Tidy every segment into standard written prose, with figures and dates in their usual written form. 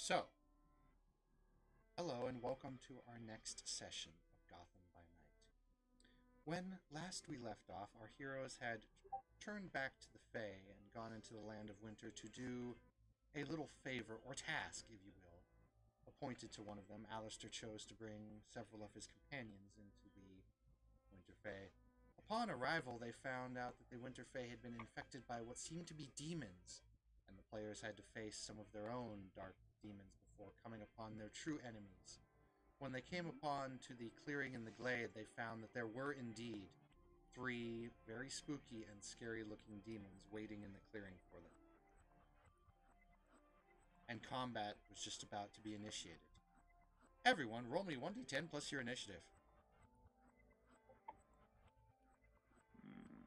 So, hello and welcome to our next session of Gotham by Night. When last we left off, our heroes had turned back to the Fae and gone into the land of winter to do a little favor, or task, if you will. Appointed to one of them, Alistair chose to bring several of his companions into the Winter Fae. Upon arrival, they found out that the Winter Fae had been infected by what seemed to be demons, and the players had to face some of their own dark demons before coming upon their true enemies. When they came upon to the clearing in the glade, they found that there were indeed three very spooky and scary looking demons waiting in the clearing for them. And combat was just about to be initiated. Everyone, roll me 1d10 plus your initiative. Hmm.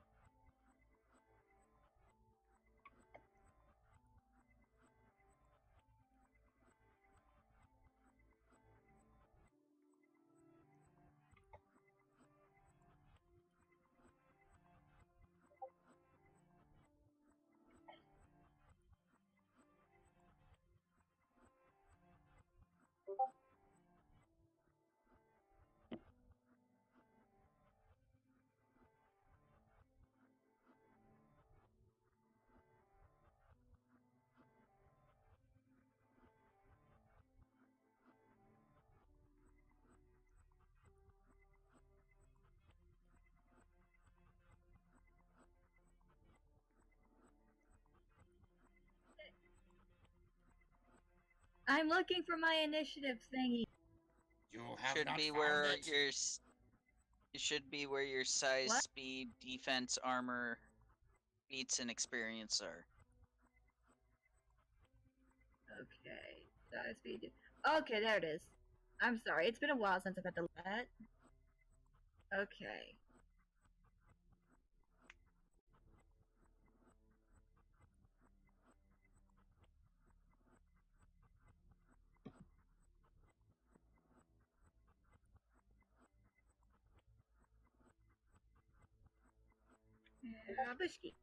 I'm looking for my initiative thingy. You have Should not be found where it. it should be where your size, What? speed, defense, armor, beats, and experience are. Okay, size speed. Okay, there it is. I'm sorry, it's been a while since I've had to look at. Okay. Bushki.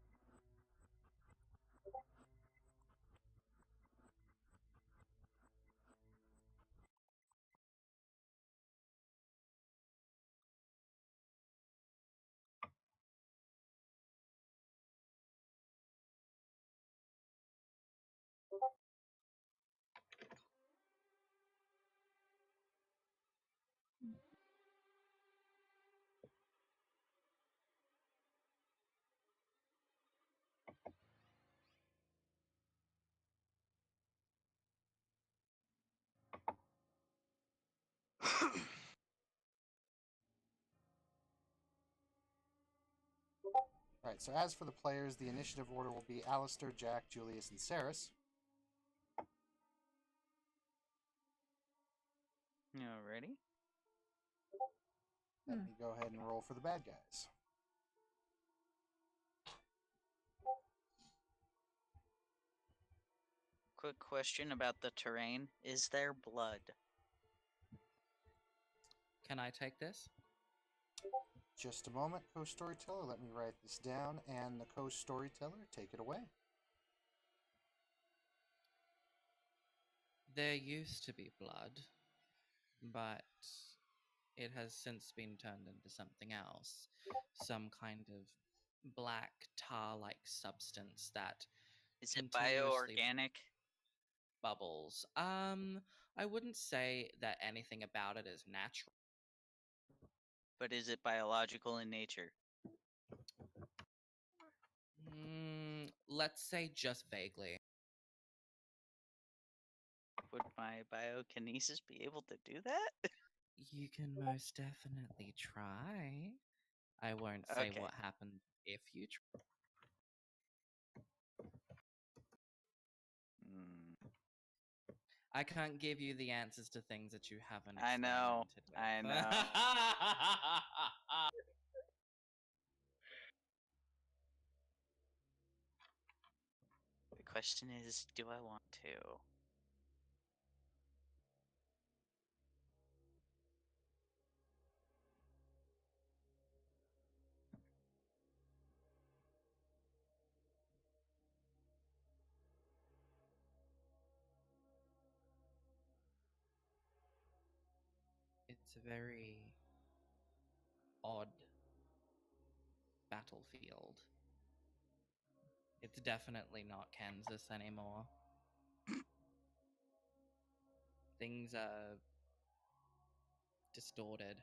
Right, so as for the players, the initiative order will be Alistair, Jack, Julius, and Saris. Alrighty. Let me go ahead and roll for the bad guys. Quick question about the terrain. Is there blood? Can I take this? Just a moment, co-storyteller. Let me write this down, and the co-storyteller, take it away. There used to be blood, but it has since been turned into something else. Some kind of black tar-like substance that Is it continuously bioorganic? bubbles. I wouldn't say that anything about it is natural. But is it biological in nature? Let's say just vaguely. Would my biokinesis be able to do that? You can most definitely try. I won't say Okay. what happened if you try. Hmm. I can't give you the answers to things that you haven't I know. experimented with. I know. The question is, do I want to? It's a very odd battlefield. It's definitely not Kansas anymore. Things are distorted,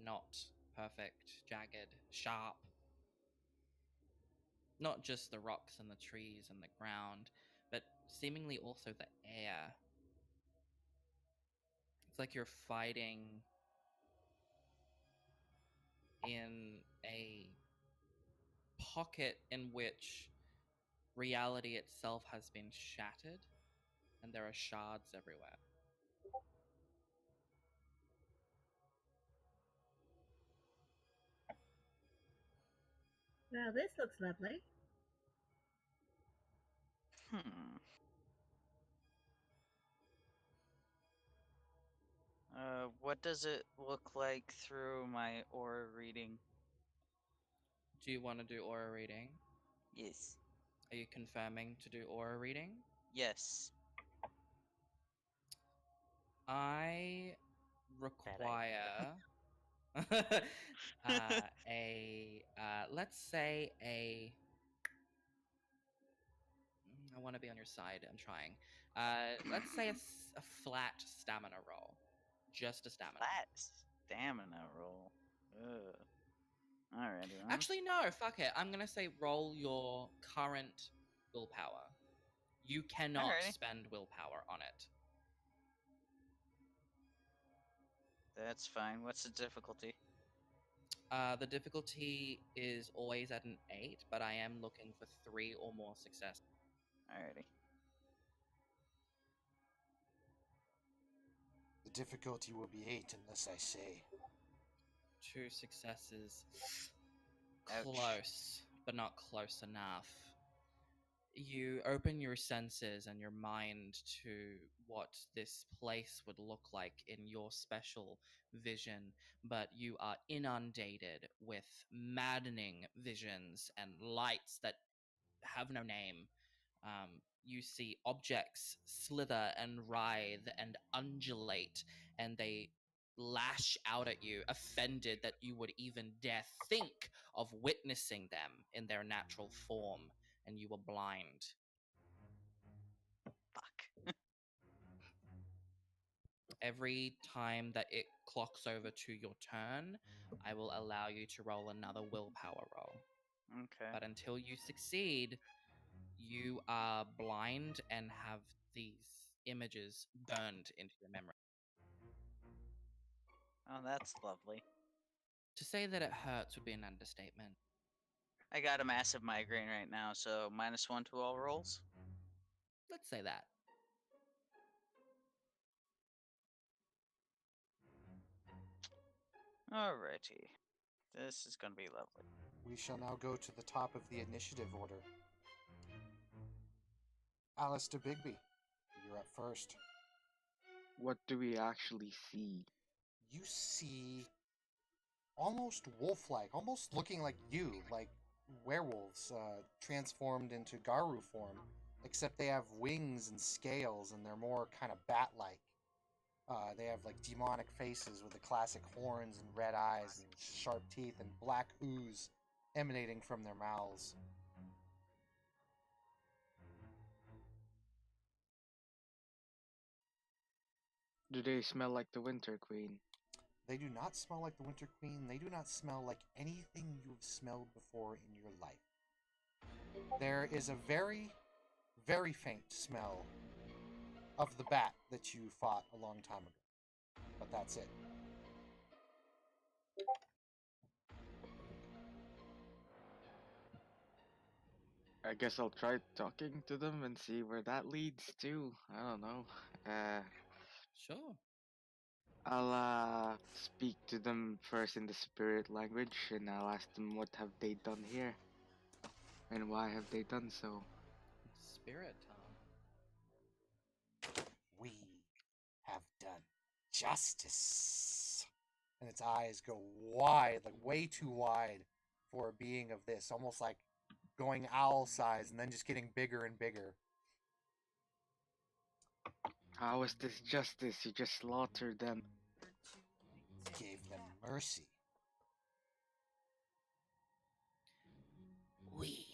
not perfect, jagged, sharp. Not just the rocks and the trees and the ground, but seemingly also the air. It's like you're fighting in a pocket in which reality itself has been shattered and there are shards everywhere. Well, this looks lovely. Hmm. What does it look like through my aura reading? Do you want to do aura reading? Yes. Are you confirming to do aura reading? Yes. I require let's say I want to be on your side. I'm trying. Let's say a flat stamina roll, just a stamina. Flat stamina roll. Ugh. Alrighty then. Actually, no. Fuck it. I'm gonna say roll your current willpower. You cannot Alrighty. spend willpower on it. That's fine. What's the difficulty? The difficulty is always at an 8, but I am looking for 3 or more success. Alrighty. The difficulty will be 8 unless I say. 2 successes. Ouch. Close, but not close enough. You open your senses and your mind to what this place would look like in your special vision, but you are inundated with maddening visions and lights that have no name. You see objects slither and writhe and undulate, and they lash out at you, offended that you would even dare think of witnessing them in their natural form, and you are blind. Fuck. Every time that it clocks over to your turn, I will allow you to roll another willpower roll. Okay. But until you succeed, you are blind and have these images burned into your memory. Oh, that's lovely. To say that it hurts would be an understatement. I got a massive migraine right now, so -1 to all rolls. Let's say that. Alrighty. This is gonna be lovely. We shall now go to the top of the initiative order. Alistair Bigby, you're up first. What do we actually see? You see almost wolf-like, almost looking like you, like werewolves transformed into Garu form, except they have wings and scales and they're more kind of bat-like. They have like demonic faces with the classic horns and red eyes and sharp teeth and black ooze emanating from their mouths. Do they smell like the Winter Queen? They do not smell like the Winter Queen. They do not smell like anything you've smelled before in your life. There is a very, very faint smell of the bat that you fought a long time ago. But that's it. I guess I'll try talking to them and see where that leads to. I don't know. Sure. I'll speak to them first in the spirit language, and I'll ask them what have they done here, and why have they done so. Spirit tongue. We have done justice. And its eyes go wide, like way too wide for a being of this, almost like going owl size and then just getting bigger and bigger. How is this justice? You just slaughtered them. Mercy. We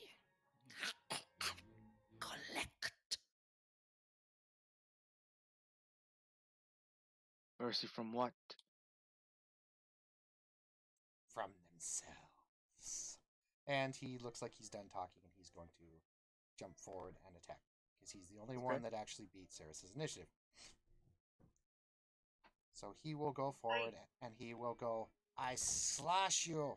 collect. Mercy from what? From themselves. And he looks like he's done talking, and he's going to jump forward and attack because he's the only one that actually beat Ceres's initiative. So he will go forward and he will go, I slash you.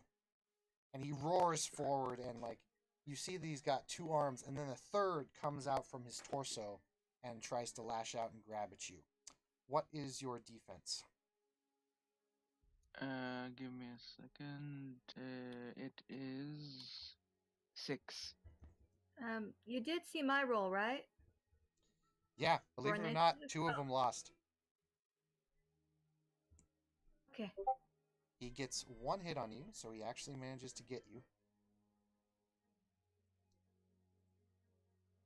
And he roars forward, and like you see that he's got two arms, and then a third comes out from his torso and tries to lash out and grab at you. What is your defense? Give me a second. It is 6. You did see my roll, right? Yeah, believe it or not, initiative? 2 of them lost. Okay. He gets 1 hit on you, so he actually manages to get you.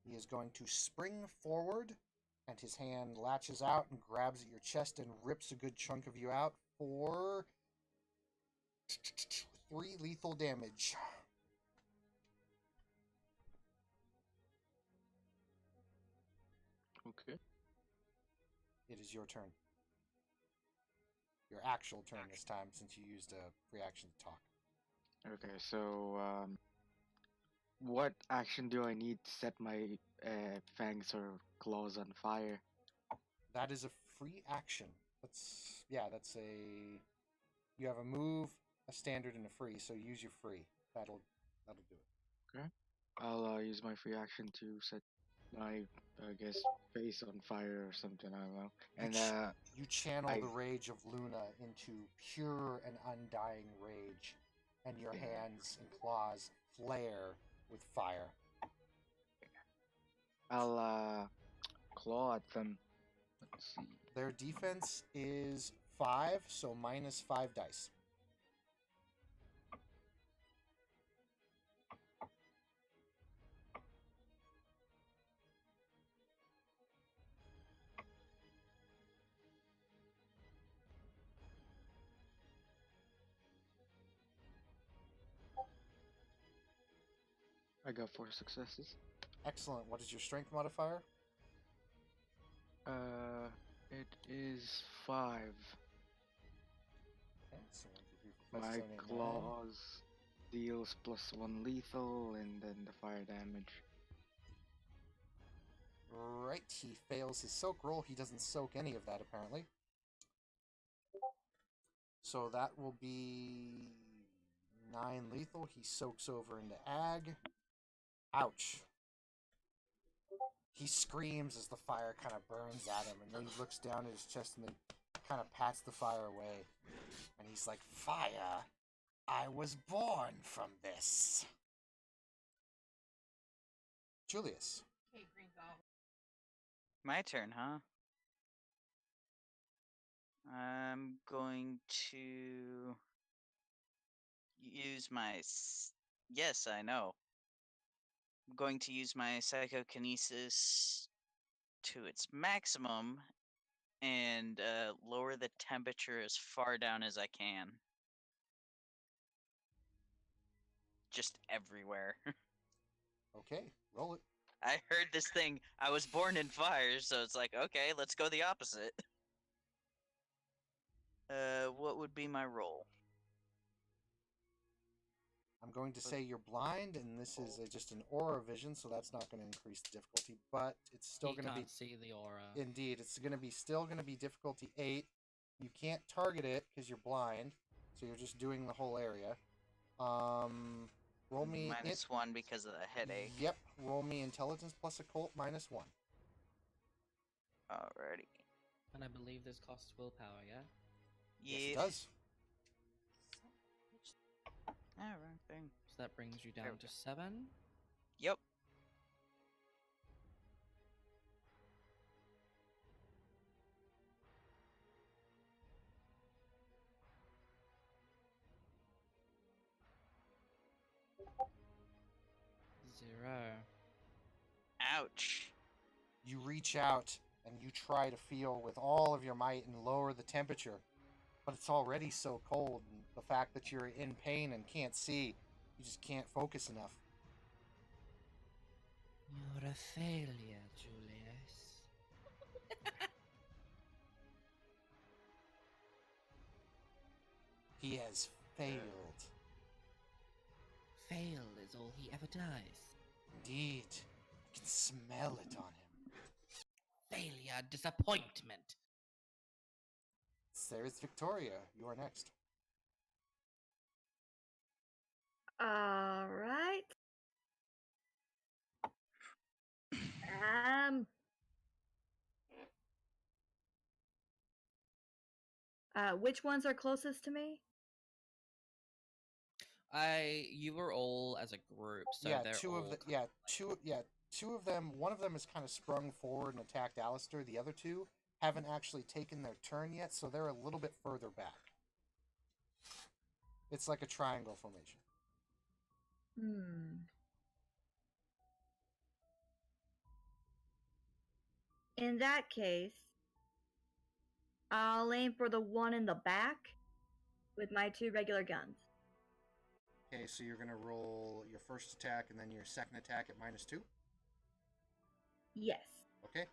He is going to spring forward, and his hand latches out and grabs at your chest and rips a good chunk of you out for 3 lethal damage. Okay. It is your turn. Your actual turn this time, since you used a reaction to talk. Okay, so what action do I need to set my fangs or claws on fire? That is a free action. That's a. You have a move, a standard, and a free. So use your free. That'll do it. Okay. I'll use my free action to set my, I guess, face on fire or something. I don't know. And You channel I- the rage of Luna into pure and undying rage, and your hands and claws flare with fire. I'll claw at them. Let's see. Their defense is 5, so minus 5 dice. I got 4 successes. Excellent. What is your strength modifier? It is 5. Okay, so 1, 2, 3, 4, 5, My 6, 7, 8, 9. claws deals +1 lethal, and then the fire damage. Right, he fails his soak roll. He doesn't soak any of that, apparently. So that will be 9 lethal. He soaks over into ag. Ouch. He screams as the fire kind of burns at him, and then he looks down at his chest and then kind of pats the fire away. And he's like, Fire! I was born from this. Julius. My turn, huh? I'm going to use my. Yes, I know. I'm going to use my psychokinesis to its maximum and lower the temperature as far down as I can. Just everywhere. Okay, roll it. I heard this thing. I was born in fire, so it's like, okay, let's go the opposite. What would be my roll? I'm going to say you're blind, and this is just an aura vision, so that's not going to increase the difficulty, but it's still He going to be. can't see the aura. Indeed, it's still going to be difficulty 8. You can't target it because you're blind, so you're just doing the whole area. Roll me -1 because of the headache. Yep, roll me intelligence plus occult -1. Alrighty. And I believe this costs willpower, yeah? Yes, it does. Ah, wrong thing. So that brings you There down we to go. 7. Yep. Zero. Ouch. You reach out and you try to feel with all of your might and lower the temperature, but it's already so cold, and the fact that you're in pain and can't see, you just can't focus enough. You're a failure, Julius. He has failed. Fail is all he ever does. Indeed. I can smell it on him. Failure, disappointment. There's Victoria. You are next. Alright. Um. Which ones are closest to me? You were all as a group, so yeah, they're two all of the two of them. One of them has kind of sprung forward and attacked Alistair. The other two haven't actually taken their turn yet, so they're a little bit further back. It's like a triangle formation. In that case, I'll aim for the one in the back with my 2 regular guns. Okay, so you're gonna roll your first attack and then your second attack at -2. Yes. Okay.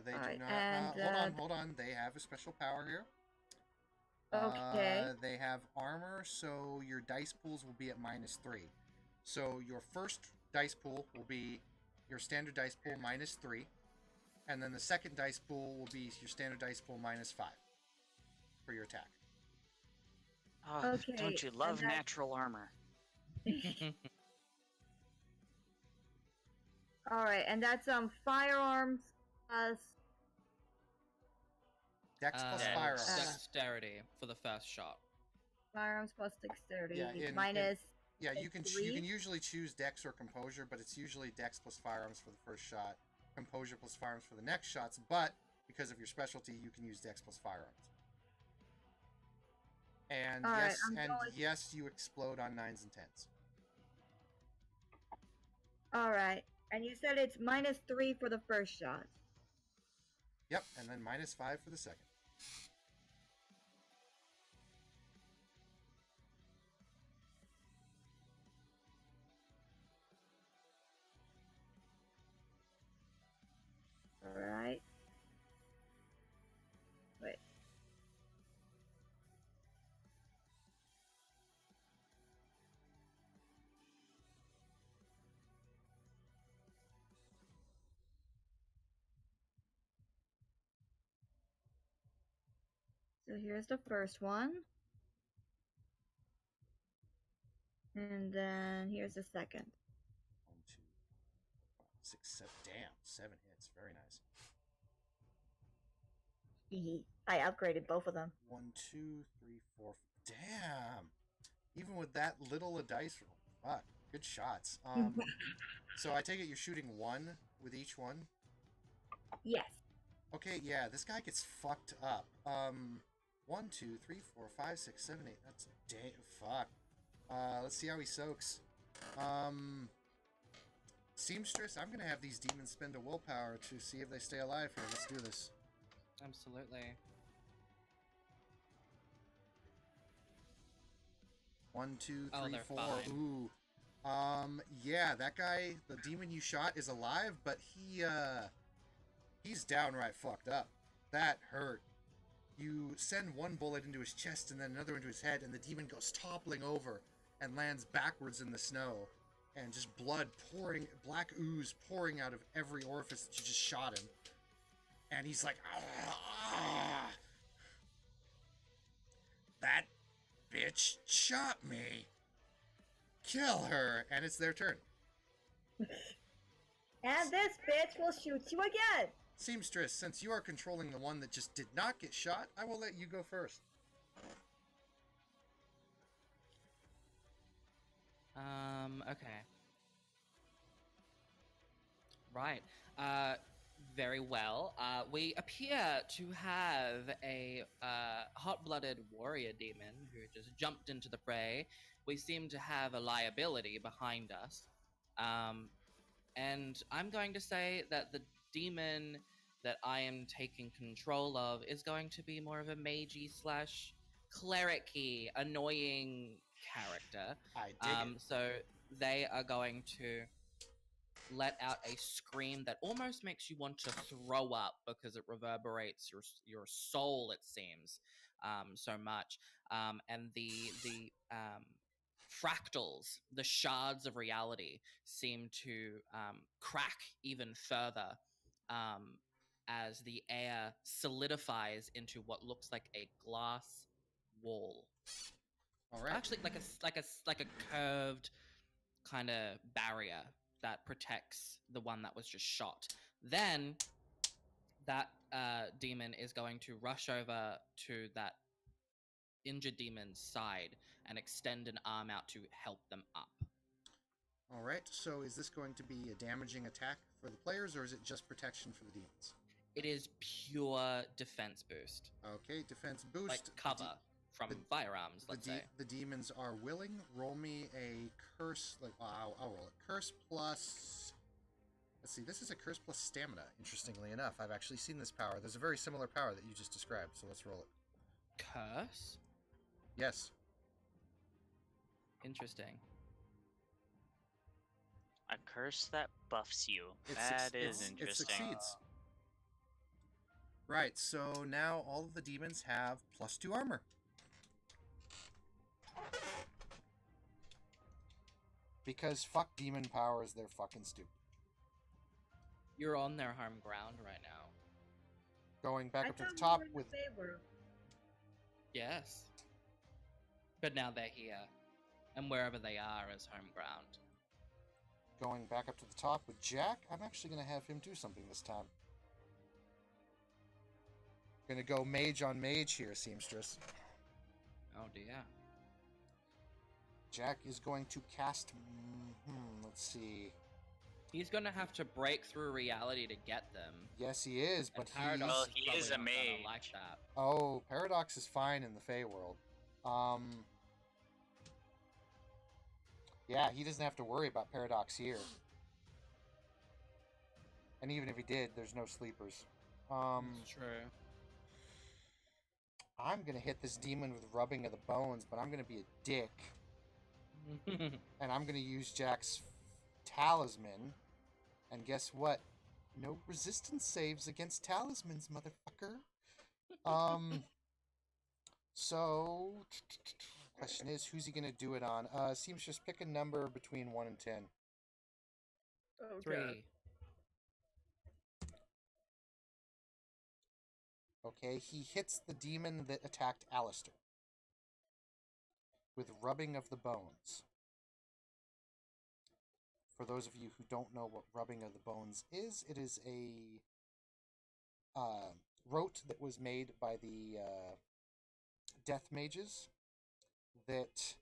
They do Alright, not. and, hold on. They have a special power here. Okay. They have armor, so your dice pools will be at -3. So your first dice pool will be your standard dice pool -3, and then the second dice pool will be your standard dice pool -5 for your attack. Oh, Okay, don't you and love that- natural armor? Alright, and that's firearms plus Dex plus Dex. firearms. Dexterity for the first shot. firearms plus dexterity Yeah, minus Yeah, you can three? usually choose Dex or Composure, but it's usually Dex plus firearms for the first shot, Composure plus firearms for the next shots. But because of your specialty, you can use Dex plus firearms. And Alright, yes, you explode on 9s and 10s. Alright, and you said it's -3 for the first shot. Yep, and then -5 for the second. Alright. Wait. So here's the first one. And then here's the second. 1, 2, 5, 6, 7. Damn, 7 hits. Very nice. I upgraded both of them. 1, 2, 3, 4. Damn. Even with that little a dice roll. Fuck. Good shots. So I take it you're shooting 1 with each one? Yes. Okay, yeah, this guy gets fucked up. 1, 2, 3, 4, 5, 6, 7, 8. That's fuck. Let's see how he soaks. Seamstress, I'm gonna have these demons spend a willpower to see if they stay alive here. Let's do this. Absolutely. 1, 2, Oh, 3, they're 4. fine. Ooh. Yeah, that guy, the demon you shot, is alive, but he's downright fucked up. That hurt. You send one bullet into his chest and then another into his head, and the demon goes toppling over and lands backwards in the snow, and just blood pouring, black ooze pouring out of every orifice that you just shot him. And he's like, ah, that bitch shot me. Kill her. And it's their turn. And this bitch will shoot you again. Seamstress, since you are controlling the one that just did not get shot, I will let you go first. Okay. Right. Very well. We appear to have a hot-blooded warrior demon who just jumped into the fray. We seem to have a liability behind us. And I'm going to say that the demon that I am taking control of is going to be more of a magey slash cleric-y, annoying character. I dig it. So they are going to let out a scream that almost makes you want to throw up because it reverberates your soul, it seems, so much. And the fractals, the shards of reality, seem to crack even further as the air solidifies into what looks like a glass wall. All right. Actually, like a curved kind of barrier that protects the one that was just shot. Then that demon is going to rush over to that injured demon's side and extend an arm out to help them up. All right. So is this going to be a damaging attack for the players, or is it just protection for the demons? It is pure defense boost, Okay, defense boost. like cover from firearms. Let's say the demons are willing. Roll me a curse. I'll roll it. Curse plus. Let's see. This is a curse plus stamina. Interestingly enough, I've actually seen this power. There's a very similar power that you just described. So let's roll it. curse. Yes. Interesting. A curse that buffs you. That is It interesting. succeeds. Right. So now all of the demons have +2 armor. Because fuck demon powers, they're fucking stupid. You're on their home ground right now. Going back I up to the thought we top were in the with Fey world. Yes. But now they're here. And wherever they are is home ground. going back up to the top with Jack. I'm actually going to have him do something this time. Going to go mage on mage here, Seamstress. Oh dear. Jack is going to cast. Let's see. He's gonna have to break through reality to get them. Yes, he is, but And Paradox Well, is he probably is a not gonna mage. like that. Oh, Paradox is fine in the Fey world. Yeah, he doesn't have to worry about Paradox here. And even if he did, there's no sleepers. It's true. I'm gonna hit this demon with rubbing of the bones, but I'm gonna be a dick. And I'm gonna use Jack's talisman. And guess what? No resistance saves against talismans, motherfucker. So question is, who's he gonna do it on? Seamstress, pick a number between 1 and 10. Oh, 3. Okay, he hits the demon that attacked Alistair with rubbing of the bones. For those of you who don't know what rubbing of the bones is, it is a rote that was made by the death mages that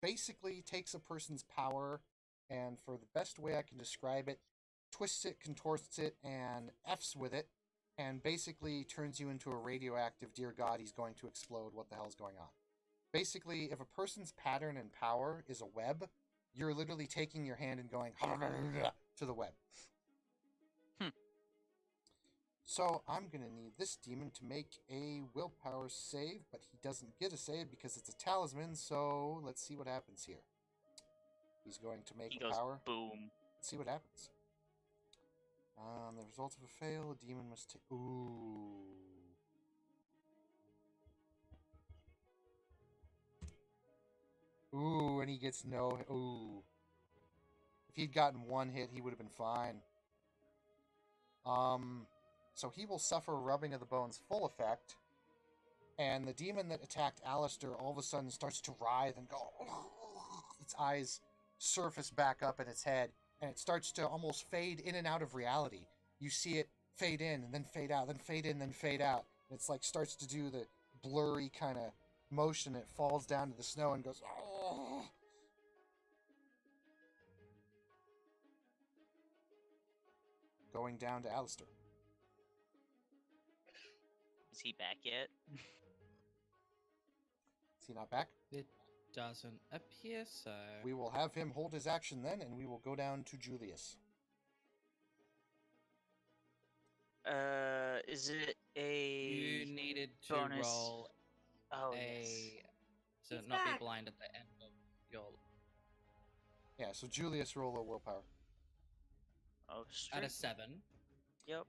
basically takes a person's power and, for the best way I can describe it, twists it, contorts it, and F's with it, and basically turns you into a radioactive, dear God, he's going to explode, what the hell's going on. Basically, if a person's pattern and power is a web, you're literally taking your hand and going to the web. So I'm going to need this demon to make a willpower save, but he doesn't get a save because it's a talisman, so let's see what happens here. He's going to make He a goes power. boom. Let's see what happens. The result of a fail, a demon must take... Ooh. Ooh, and he gets no... Ooh. If he'd gotten one hit, he would have been fine. So he will suffer rubbing of the bones full effect. And the demon that attacked Alistair all of a sudden starts to writhe and go... Its eyes surface back up in its head. And it starts to almost fade in and out of reality. You see it fade in and then fade out, then fade in, then fade out. And it's like starts to do the blurry kind of motion. It falls down to the snow and goes... Oh. Going down to Alistair. Is he back yet? Is he not back? It doesn't appear so. We will have him hold his action then, and we will go down to Julius. Is it a You needed to bonus? roll Oh a yes. to He's not be back. blind at the end of your Yeah, so Julius, roll a willpower. Oh, at straight. a 7. Yep.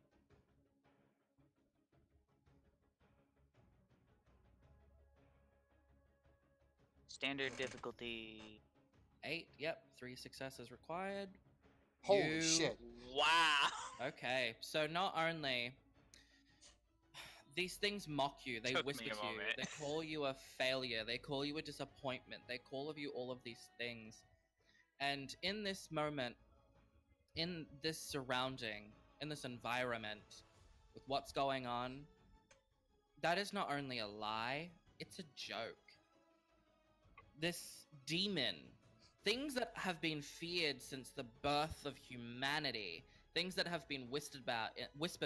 Standard difficulty. 8. Yep, 3 successes required. Holy You- shit. Wow. Okay, so not only these things mock you, they Took whisper me a to you, moment. they call you a failure, they call you a disappointment, they call of you all of these things. And in this moment, in this surrounding, in this environment, with what's going on, that is not only a lie, it's a joke. This demon, things that have been feared since the birth of humanity, things that have been whispered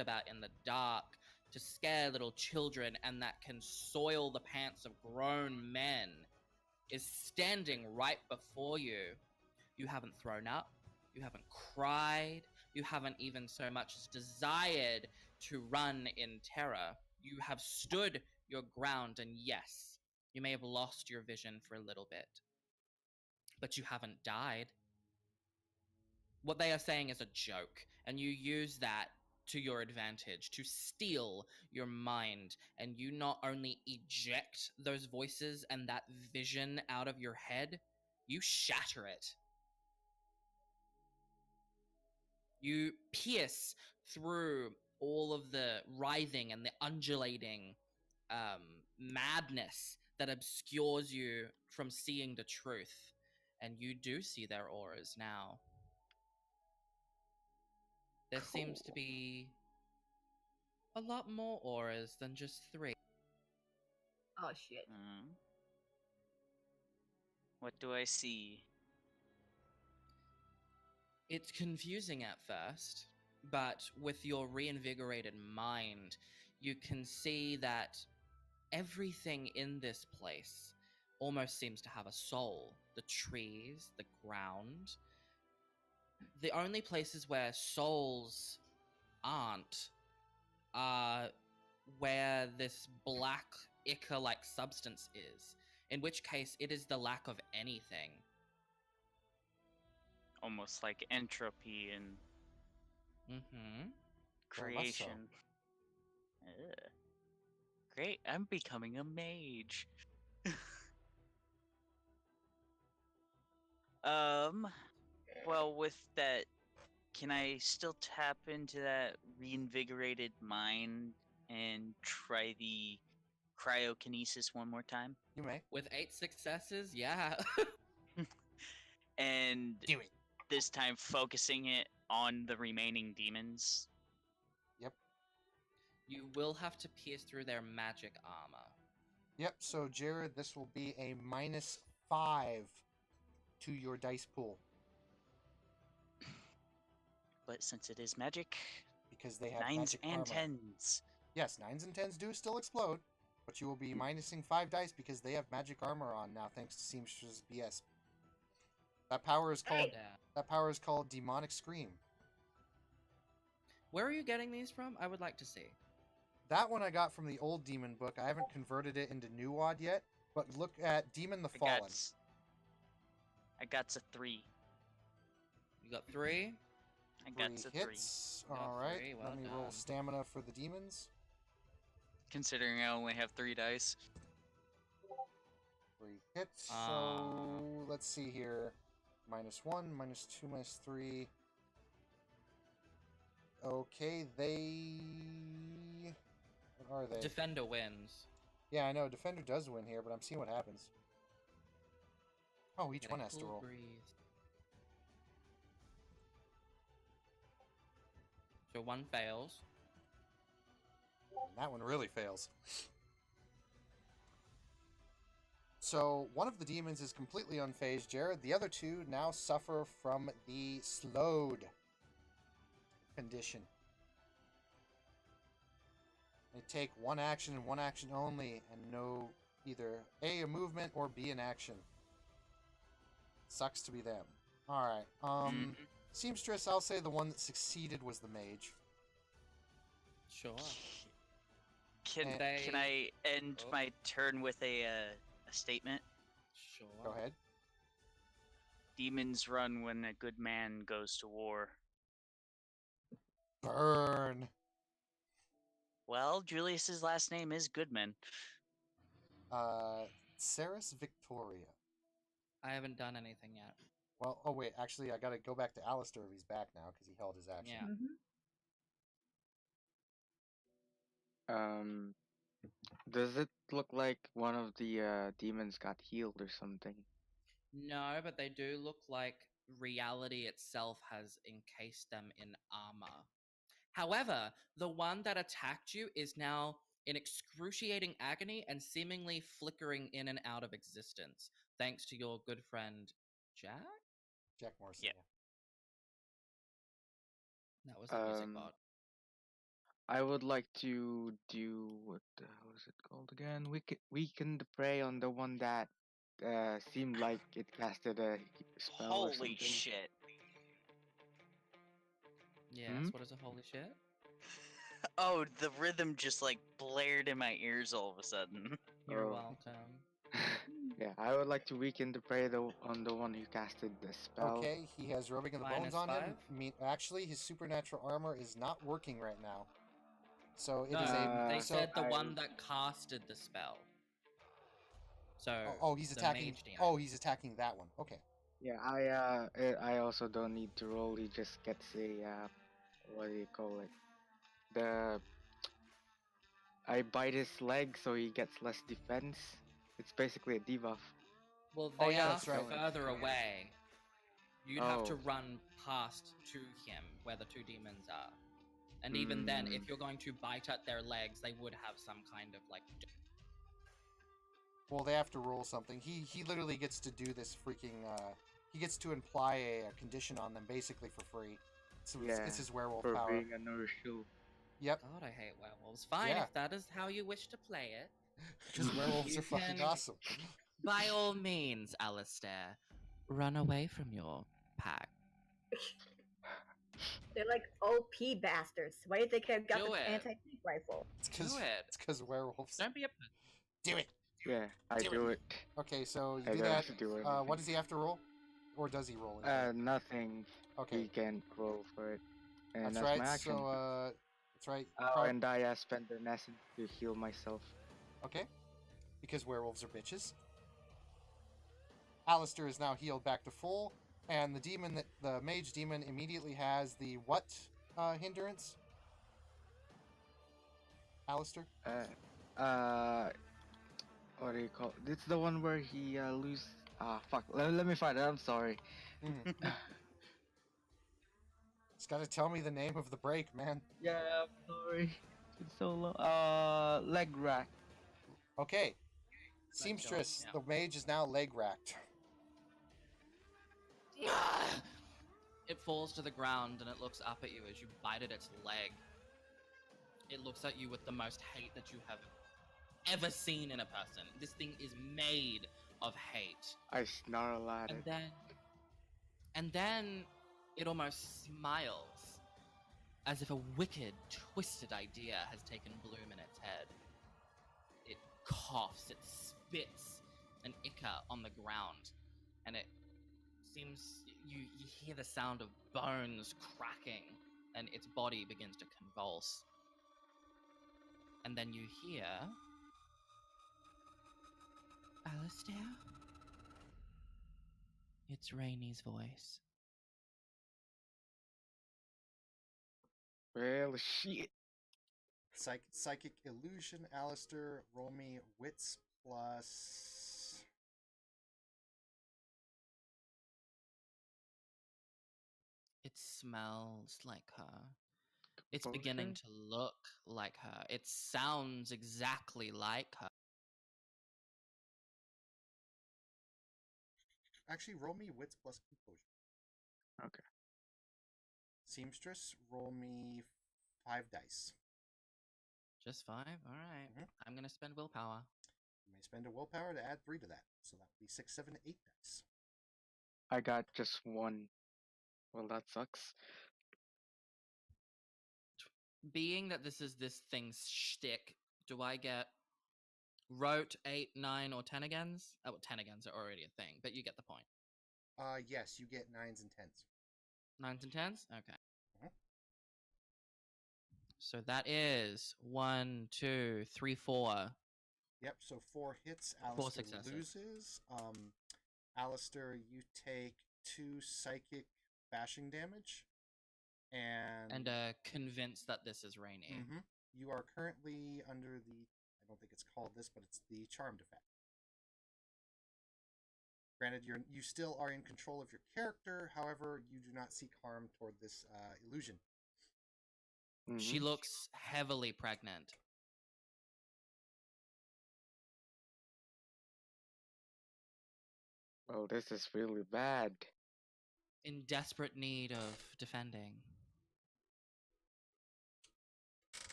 about in the dark to scare little children and that can soil the pants of grown men, is standing right before you. You haven't thrown up, you haven't cried, you haven't even so much as desired to run in terror. You have stood your ground, and yes, you may have lost your vision for a little bit, but you haven't died. What they are saying is a joke, and you use that to your advantage to steal your mind, and you not only eject those voices and that vision out of your head, you shatter it. You pierce through all of the writhing and the undulating madness that obscures you from seeing the truth. And you do see their auras now. There seems to Cool. be a lot more auras than just 3. Oh shit. What do I see? It's confusing at first, but with your reinvigorated mind, you can see that everything in this place almost seems to have a soul. The trees, the ground. The only places where souls aren't are where this black ichor like substance is, in which case it is the lack of anything. Almost like entropy and Mm-hmm. Very much so. creation. Ugh. Great, I'm becoming a mage. Well, with that, can I still tap into that reinvigorated mind and try the cryokinesis one more time? You may. With 8 successes, yeah. And Do it. this time focusing it on the remaining demons? Yep. You will have to pierce through their magic armor. Yep, so Jared, this will be a -5 to your dice pool But since it is magic, because they have 9s magic and armor. 10s. Yes, 9s and 10s do still explode, but you will be minusing 5 dice because they have magic armor on now, thanks to Seamstress BS. That power is called Demonic Scream. Where are you getting these from? I would like to see. That one I got from the old demon book. I haven't converted it into New Wad yet, but look at Demon the Fallen. I got a 3. You got 3? I got a 3. Hits. Got Alright, 3, let well me roll done. stamina for the demons. Considering I only have 3 dice. 3 hits. So let's see here. -1, -2, -3. Okay, what are they? Defender wins. Yeah, I know. Defender does win here, but I'm seeing what happens. Oh, each Get one a has to cool roll. breeze. So 1 fails. And that one really fails. So one of the demons is completely unfazed, Jared. The other 2 now suffer from the slowed condition. They take 1 action and 1 action only, and no either A, a movement, or B, an action. Sucks to be them. Alright, Seamstress, I'll say the one that succeeded was the mage. Sure. Can And- can I end Oh. my turn with a statement? Sure. Go ahead. Demons run when a good man goes to war. Burn. Well, Julius's last name is Goodman. Saris Victoria. I haven't done anything yet. Well, oh wait, actually, I gotta go back to Alistair if he's back now because he held his action. Yeah. Mm-hmm. Does it look like one of the demons got healed or something? No, but they do look like reality itself has encased them in armor. However, the one that attacked you is now in excruciating agony and seemingly flickering in and out of existence, thanks to your good friend Jack? Jack Morrison. Yeah. That was the music bot. I would like to do what the hell is it called again? Weaken the prey on the one that seemed like it casted a spell or Holy something. shit. Yes, Hmm? what is a holy shit? Oh, the rhythm just like blared in my ears all of a sudden. You're Oh. welcome. Yeah, I would like to weaken the prey on the one who casted the spell. Okay, he has rubbing of the bones on him. -5? Actually, his supernatural armor is not working right now. So it No, is they so. said the one that casted the spell. So He's the attacking. mage demon. Oh, he's attacking that one. Okay. Yeah, I also don't need to roll. He just gets a what do you call it? I bite his leg so he gets less defense. It's basically a debuff. Well, Oh, they yeah, are that's right. further away. You'd have to Oh. run past to him where the two demons are. And even then, Hmm. if you're going to bite at their legs, they would have some kind of like. Well, they have to roll something. He literally gets to do this freaking. He gets to imply a condition on them basically for free. So Yeah, it's his werewolf for power. being a Norishu. Yep. God, I hate werewolves. Fine, Yeah. if that is how you wish to play it. Because werewolves You are fucking can- awesome. By all means, Alistair, run away from your pack. They're like OP bastards. Why did they have got Do the it. anti-tank rifle? It's Do it. It's because werewolves. Don't be a. Do it. Yeah, I Do do it. Okay, so you I do don't that. have to do What anything. does he have to roll? Or does he roll anything? Nothing. Okay, He can roll for it. And that's that's right. my action. So, that's right. Oh, and I spend an essence to heal myself. Okay. Because werewolves are bitches. Alistair is now healed back to full, and the mage demon immediately has the what hindrance? Alistair? What do you call it? It's the one where he lose. Fuck. Let me find it. I'm sorry. Mhm. Just gotta tell me the name of the break, man. Yeah, I'm sorry. It's been so long. Leg rack. Okay. Seamstress, yeah. the mage is now leg racked. It falls to the ground and it looks up at you as you bite at its leg. It looks at you with the most hate that you have ever seen in a person. This thing is made of hate. I snarl at it. And then it almost smiles, as if a wicked, twisted idea has taken bloom in its head. It coughs, it spits an ichor on the ground, and it seems you hear the sound of bones cracking, and its body begins to convulse. And then you hear Alistair? It's Rainy's voice. Well, shit. Psychic illusion, Alistair. Roll me wits plus. It smells like her. It's beginning to look like her. It sounds exactly like her. Actually, roll me wits plus composure. Okay. Seamstress, roll me 5 dice. Just 5? Alright. Mhm. I'm gonna spend willpower. You may spend a willpower to add 3 to that. So that would be 6, 7, 8 dice. I got just one. Well, that sucks. being that this is this thing's shtick, do I get rote 8, 9, or 10 agains? Oh, well, 10 agains are already a thing, but you get the point. Yes, you get 9s and 10s. 9s and 10s? Okay. Mhm. So that is 1, 2, 3, 4. Yep, so 4 hits. 4 Alistair successes. loses. Alistair, you take 2 psychic bashing damage. And convinced that this is Rainy. Mhm. You are currently under the, I don't think it's called this, but it's the charmed effect. Granted, you still are in control of your character, however, you do not seek harm toward this illusion. She looks heavily pregnant. Oh, this is really bad. In desperate need of defending.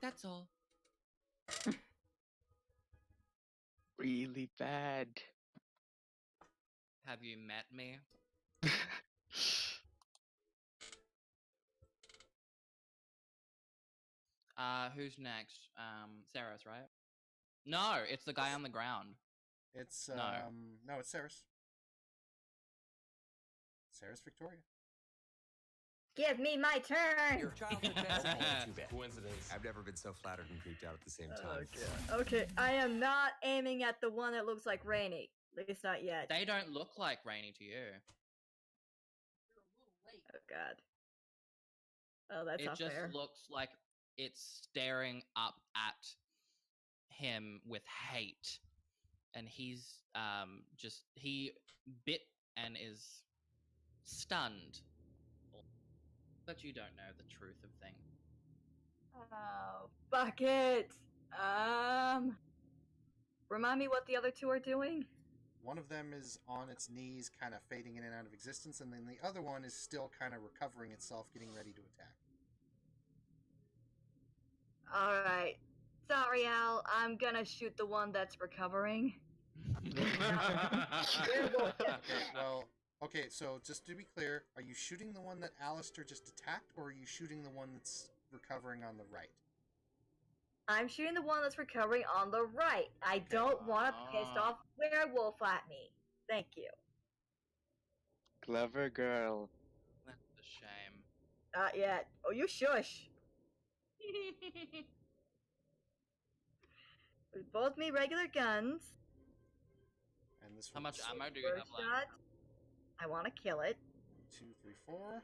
That's all. Really bad. Have you met me? Who's next? Sarah's, right? No, it's the guy on the ground. It's No. No, it's Saris. Saris Victoria. Give me my turn! Your childhood best friend. Yeah. Too bad. Coincidence. I've never been so flattered and creeped out at the same time. Okay, I am not aiming at the one that looks like Rainy. At least not yet. They don't look like Rainy to you. Oh god. Oh, that's It not just fair. looks like it's staring up at him with hate. And he's he bit and is stunned. But you don't know the truth of things. Oh, fuck it! Remind me what the other two are doing? One of them is on its knees, kind of fading in and out of existence, and then the other one is still kind of recovering itself, getting ready to attack. Alright. Sorry, Al. I'm gonna shoot the one that's recovering. Okay, so just to be clear, are you shooting the one that Alistair just attacked, or are you shooting the one that's recovering on the right? I'm shooting the one that's recovering on the right. I don't want a pissed off werewolf at me. Thank you. Clever girl. That's a shame. Not yet. Oh, you shush. We both need regular guns. And this How much will ammo do you have First left? shot. I want to kill it. 2, 3, 4.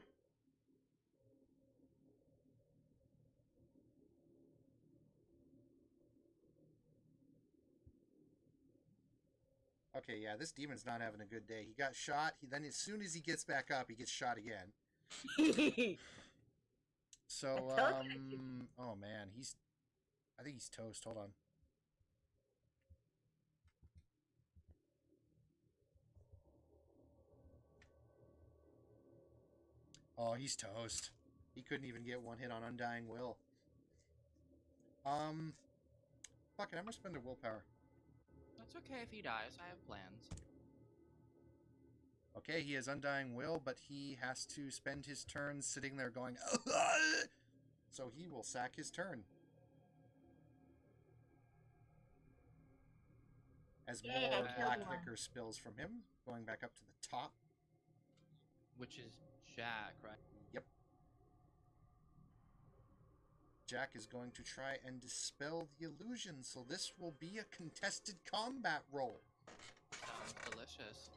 Okay, yeah, this demon's not having a good day. He got shot. Then as soon as he gets back up, he gets shot again. So, oh man, I think he's toast. Hold on. Oh, he's toast. He couldn't even get one hit on Undying Will. Fuck it, I'm gonna spend a willpower. That's okay if he dies. I have plans. Okay, he has Undying Will, but he has to spend his turn sitting there going, so he will sack his turn. As more black liquor spills from him, going back up to the top. Which is Jack, right? Yep. Jack is going to try and dispel the illusion, so this will be a contested combat roll. Sounds delicious.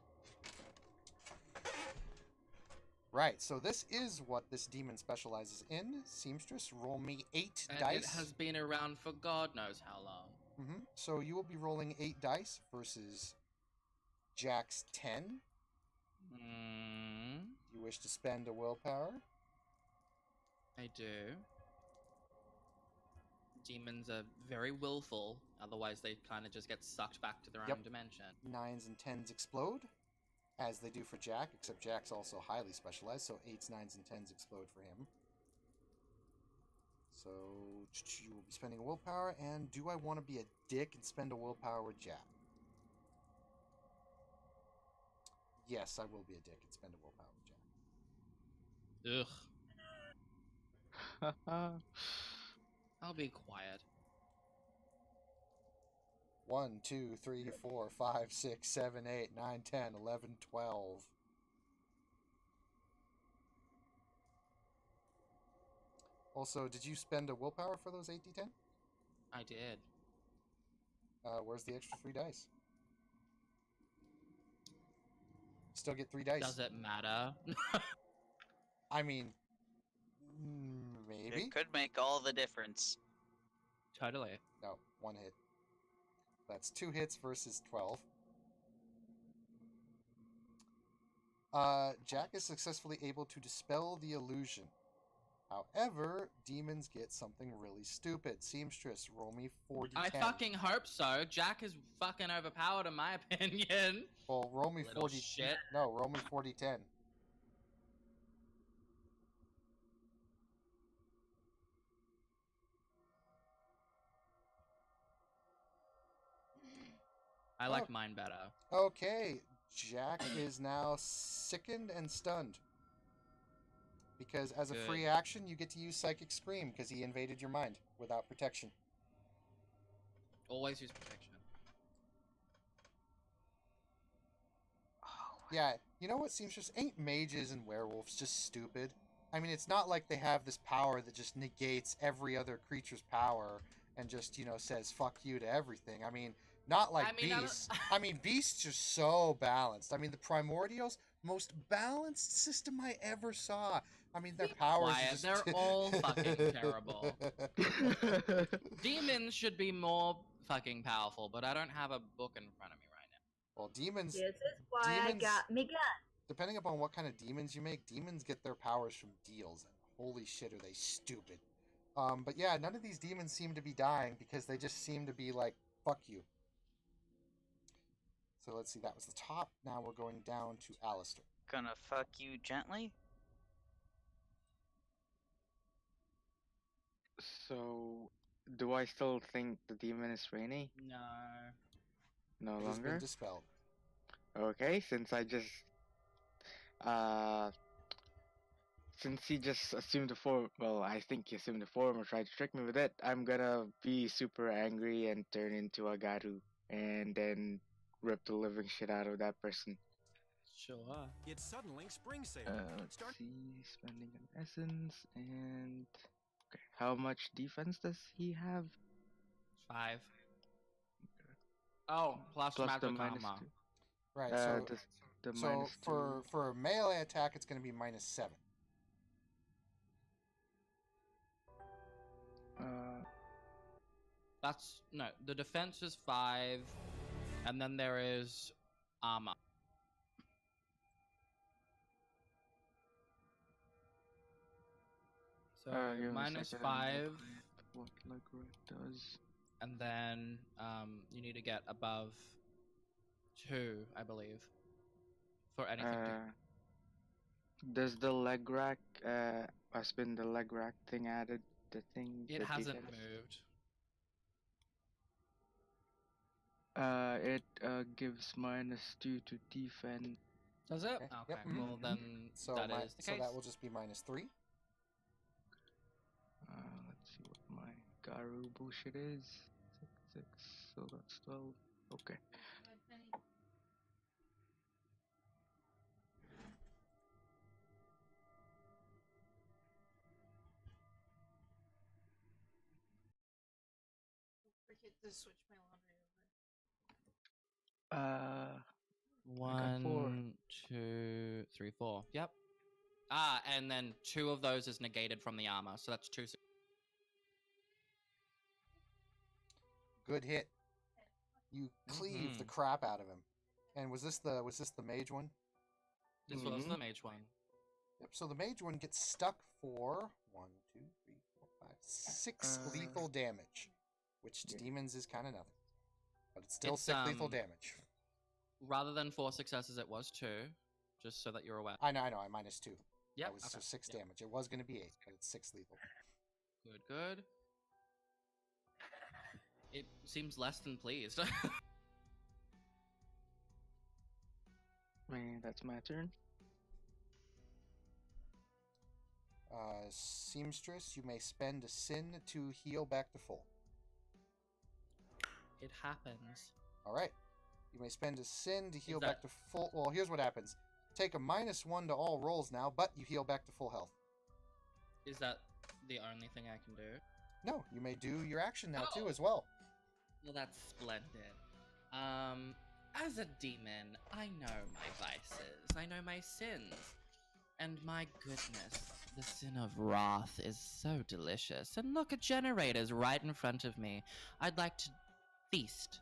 Right, so this is what this demon specializes in. Seamstress, roll me 8 And dice. it has been around for God knows how long. So you will be rolling 8 dice versus Jack's 10. You wish to spend a willpower? I do. Demons are very willful, otherwise they kind of just get sucked back to their own dimension. 9s and 10s explode, as they do for Jack, except Jack's also highly specialized, so 8s, 9s, and 10s explode for him. So you will be spending a willpower, and do I want to be a dick and spend a willpower with Jack? Yes, I will be a dick and spend a willpower with Jack. Ugh. I'll be quiet. 1, 2, 3, 4, 5, 6, 7, 8, 9, 10, 11, 12. Also, did you spend a willpower for those 8d10? I did. Where's the extra 3 dice? Still get 3 dice. Does it matter? I mean, maybe? It could make all the difference. Totally. No, 1 hit. That's 2 hits versus 12. Jack is successfully able to dispel the illusion. However, demons get something really stupid. Seamstress, roll me 4d10. I fucking hope so. Jack is fucking overpowered in my opinion. Well, roll me Little 4d10. shit. No, roll me 4d10. I like mine better. Okay, Jack is now sickened and stunned. Because as a free action, you get to use Psychic Scream because he invaded your mind without protection. Always use protection. Yeah, you know what, Seamstress? Ain't mages and werewolves just stupid? I mean, it's not like they have this power that just negates every other creature's power and just, says fuck you to everything. I mean, not like beasts. I mean, beasts are so balanced. I mean, the Primordials, most balanced system I ever saw. I mean, their powers are just... They're all fucking terrible. Demons should be more fucking powerful, but I don't have a book in front of me right now. Well, demons... This is why I got me gun. Depending upon what kind of demons you make, demons get their powers from deals. And holy shit, are they stupid. But yeah, none of these demons seem to be dying because they just seem to be like, fuck you. So let's see, that was the top. Now we're going down to Alistair. Gonna fuck you gently? So, do I still think the demon is Rainy? No. No It has been longer? dispelled. Okay, since he just assumed the form, well, I think he assumed the form or tried to trick me with it, I'm gonna be super angry and turn into a Garu and then rip the living shit out of that person. Sure. It's suddenly spring sale. Let's see, spending an essence and... Okay, how much defense does he have? 5. Oh, plus the magic minus armor. 2. Right, The so minus 2. for a melee attack, it's going to be minus 7. That's... No, the defense is 5, and then there is armor. So, minus 5. What Legret does. And then you need to get above 2, I believe, for anything. Does the leg rack, has been the leg rack thing added? The thing It that hasn't defense? moved. It gives -2 to defend. Does it? Okay. Okay. Yep. Well, then So that is the case. So that will just be minus 3. Let's see what my Garu bullshit is. 6, so that's 12. Okay. Forget to switch my laundry over. 1, 2, 3, 4. Yep. And then 2 of those is negated from the armor, so that's 2. Good hit. You cleave the crap out of him. And was this the mage one? This was the mage one. Yep. So the mage one gets stuck for 1, 2, 3, 4, 5, 6 lethal damage, which to demons is kind of nothing, but it's still 6 lethal damage. Rather than 4 successes, it was 2, just so that you're aware. I know. I minus 2. Yeah. That was so 6 damage. It was going to be 8, but it's 6 lethal. Good. It seems less than pleased. That's my turn. Seamstress, you may spend a sin to heal back to full. It happens. All right. You may spend a sin to heal that- back to full. Well, here's what happens. Take a -1 to all rolls now, but you heal back to full health. Is that the only thing I can do? No, you may do your action now too Oh. as well. Well, that's splendid. As a demon, I know my vices. I know my sins. And my goodness, the sin of wrath is so delicious. And look, a generator's right in front of me. I'd like to feast.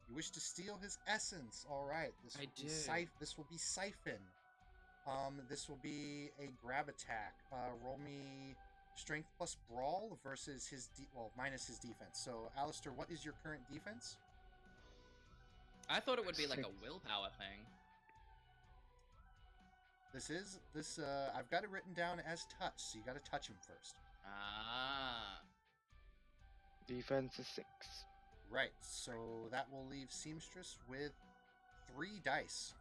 You wish to steal his essence. All right. This I will be do. This will be Siphon. This will be a grab attack. Roll me strength plus brawl versus his minus his defense. So, Alistair, what is your current defense? I thought it would be like a 6. willpower thing. I've got it written down as touch, so you got to touch him first. Ah. Defense is 6. Right. So that will leave Seamstress with 3 dice.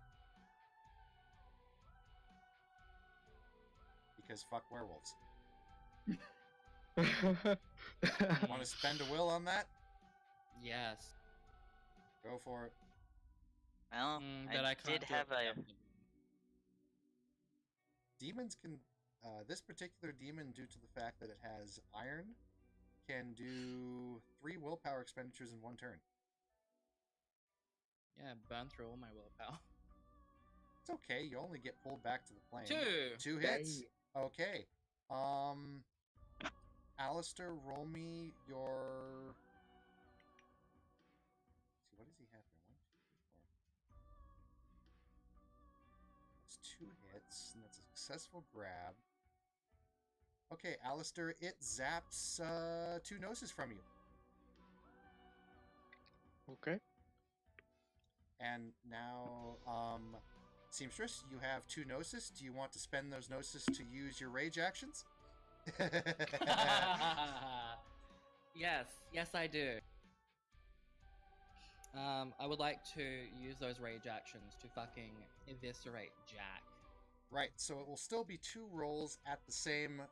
Because fuck werewolves. Want to spend a will on that? Yes. Go for it. Well, But I did can't do have it a. without- Demons can. This particular demon, due to the fact that it has iron, can do 3 willpower expenditures in 1 turn. Yeah, burn through all my willpower. It's okay. You only get pulled back to the plane. 2. 2 hits. Okay. Alistair, roll me your. Let's see, what does he have here? 1, 2, 3, 4. That's 2 hits, and that's a successful grab. Okay, Alistair, it zaps 2 noses from you. Okay. And now, Seamstress, you have 2 gnosis. Do you want to spend those gnosis to use your rage actions? Yes, I do. I would like to use those rage actions to fucking eviscerate Jack. Right, so it will still be 2 rolls at the same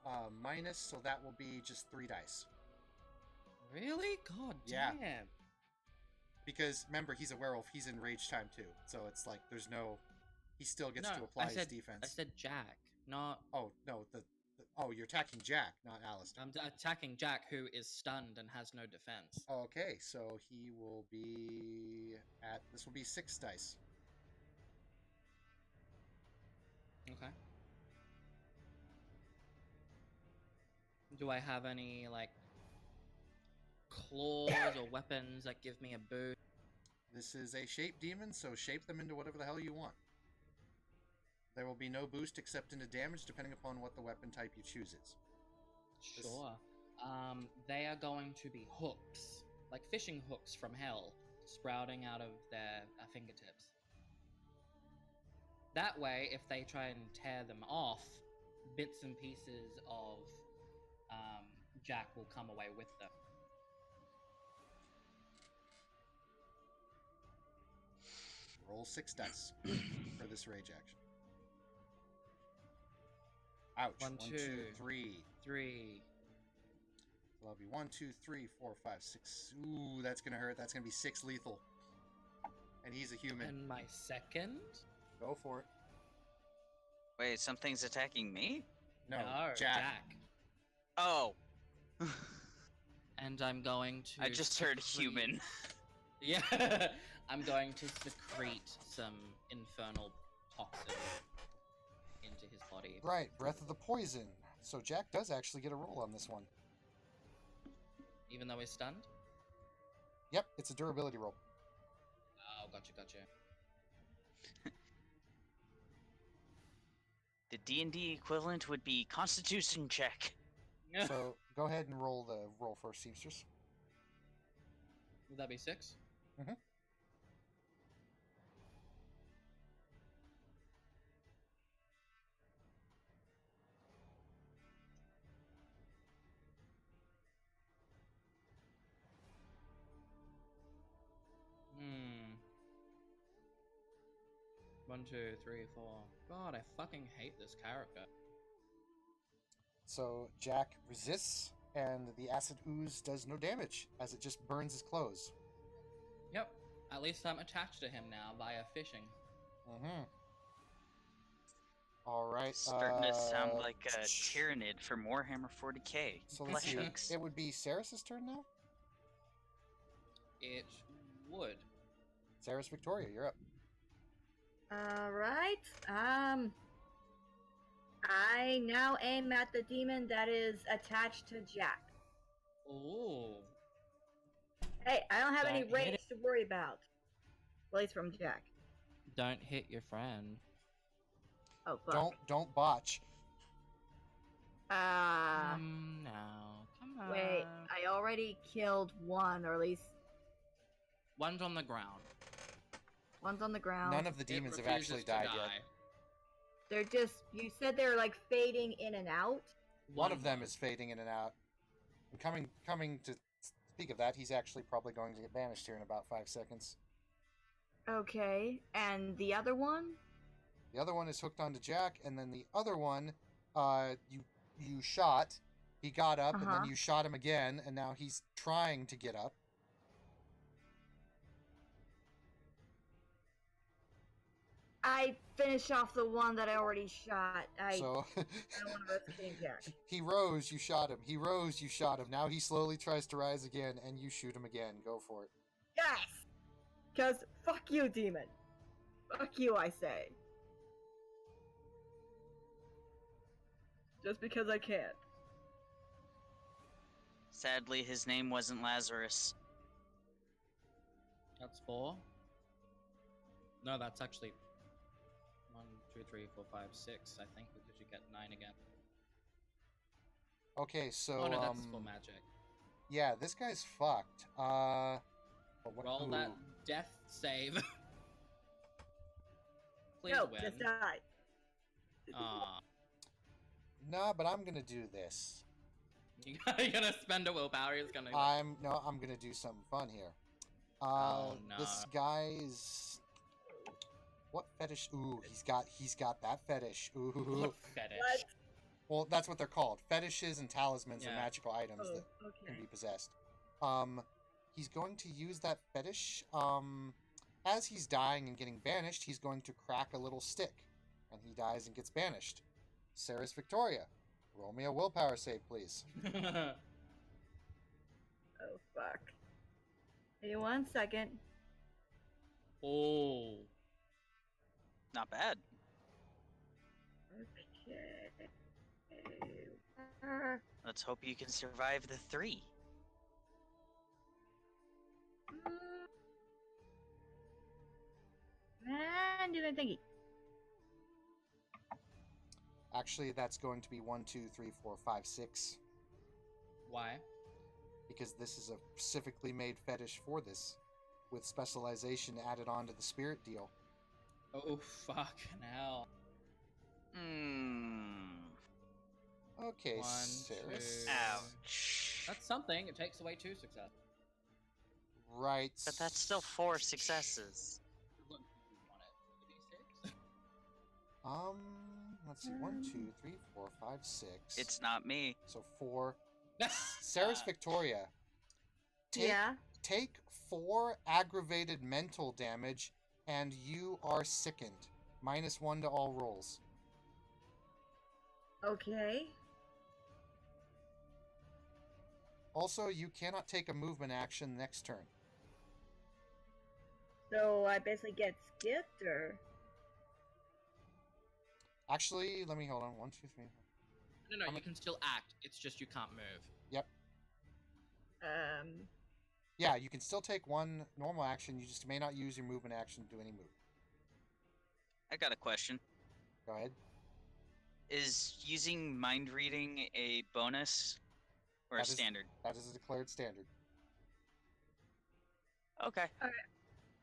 minus, so that will be just 3 dice. Really? God Yeah. damn. Because remember, he's a werewolf. He's in rage time too. So it's like there's no. He still gets to apply his defense. I said Jack, not. Oh no, oh, you're attacking Jack, not Alistair. I'm attacking Jack, who is stunned and has no defense. Okay, so he will be at. This will be 6 dice. Okay. Do I have any like claws or weapons that give me a boost? This is a shape demon, so shape them into whatever the hell you want. There will be no boost except into damage, depending upon what the weapon type you choose is. Sure. They are going to be hooks, like fishing hooks from hell, sprouting out of their fingertips. That way, if they try and tear them off, bits and pieces of Jack will come away with them. Roll 6 dice for this rage action. Ouch. 1, 2, 3. 3. So that'll be 1, 2, 3, 4, 5, 6. Ooh, that's gonna hurt. That's gonna be 6 lethal. And he's a human. And my second? Go for it. Wait, something's attacking me? No, No, Jack. Oh. And I'm going to. I just heard secrete- human. Yeah, I'm going to secrete some infernal toxin into his body. Right, breath of the poison. So Jack does actually get a roll on this one. Even though he's stunned? Yep, it's a durability roll. Oh, gotcha. The D&D equivalent would be Constitution check. So go ahead and roll the roll for Seamstress. Would that be 6? Mhm. Hmm. 1, 2, 3, 4. God, I fucking hate this character. So Jack resists, and the acid ooze does no damage as it just burns his clothes. Yep. At least I'm attached to him now via fishing. Mm-hmm. All right. Starting to sound like a Tyrannid from Warhammer 40k. So let's see. Flesh-hooks. It would be Saris's turn now. It would. Saris Victoria, you're up. Alright. I now aim at the demon that is attached to Jack. Ooh. Hey, I don't have any Don't hit range to worry about. At least from Jack. Don't hit your friend. Oh, fuck. Don't botch. No. Come on. Wait, I already killed one, or at least One's on the ground. one's on the ground. None of the demons have actually died yet. They're just, you said they're like fading in and out? One of them is fading in and out. And coming to speak of that, he's actually probably going to get banished here in about 5 seconds. Okay, and the other one? The other one is hooked onto Jack, and then the other one, you shot. He got up, and then you shot him again, and now he's trying to get up. I finish off the one that I already shot. I So don't want to risk hitting Jack. he rose, you shot him. He rose, you shot him. Now he slowly tries to rise again, and you shoot him again. Go for it. Yes! Because fuck you, demon. Fuck you, I say. Just because I can. Sadly, his name wasn't Lazarus. That's 4. No, that's actually 1, 2, 3, 4, 5, 6. I think because you get 9 again. Okay, so Oh no, that's full magic. yeah, this guy's fucked. Roll that death save. Please No, win. just die. Aw. Nah, but I'm gonna do this. You're gonna spend a willpower. He's gonna. I'm gonna do something fun here. Oh, no. This guy's what fetish? Ooh, he's got that fetish. Ooh. What fetish? What? Well, that's what they're called. Fetishes and talismans are Yeah. magical items Oh, that can okay. be possessed. He's going to use that fetish. As he's dying and getting banished, he's going to crack a little stick, and he dies and gets banished. Saris Victoria, roll me a willpower save, please. Oh, fuck. Give me 1 second. Oh. Not bad. Okay. Let's hope you can survive the 3. And do my thingy. Actually, that's going to be 1, 2, 3, 4, 5, 6. Why? Because this is a specifically made fetish for this, with specialization added on to the spirit deal. Oh fucking hell. Okay, 1, Saris. 2. Ouch. That's something. It takes away 2 success. Right. But that's still 4 successes. Look, you want it to be 6? Let's see. 1, 2, 3, 4, 5, 6. It's not me. So 4. Saris Victoria. Take 4 aggravated mental damage, and you are sickened. -1 to all rolls. Okay. Also, you cannot take a movement action next turn. So I basically get skipped, or? Actually, let me hold on. 1, 2, 3. No, you can still act. It's just you can't move. Yep. Yeah, you can still take 1 normal action. You just may not use your movement action to do any move. I got a question. Go ahead. Is using mind reading a bonus or a That is- standard? That is a declared standard. Okay.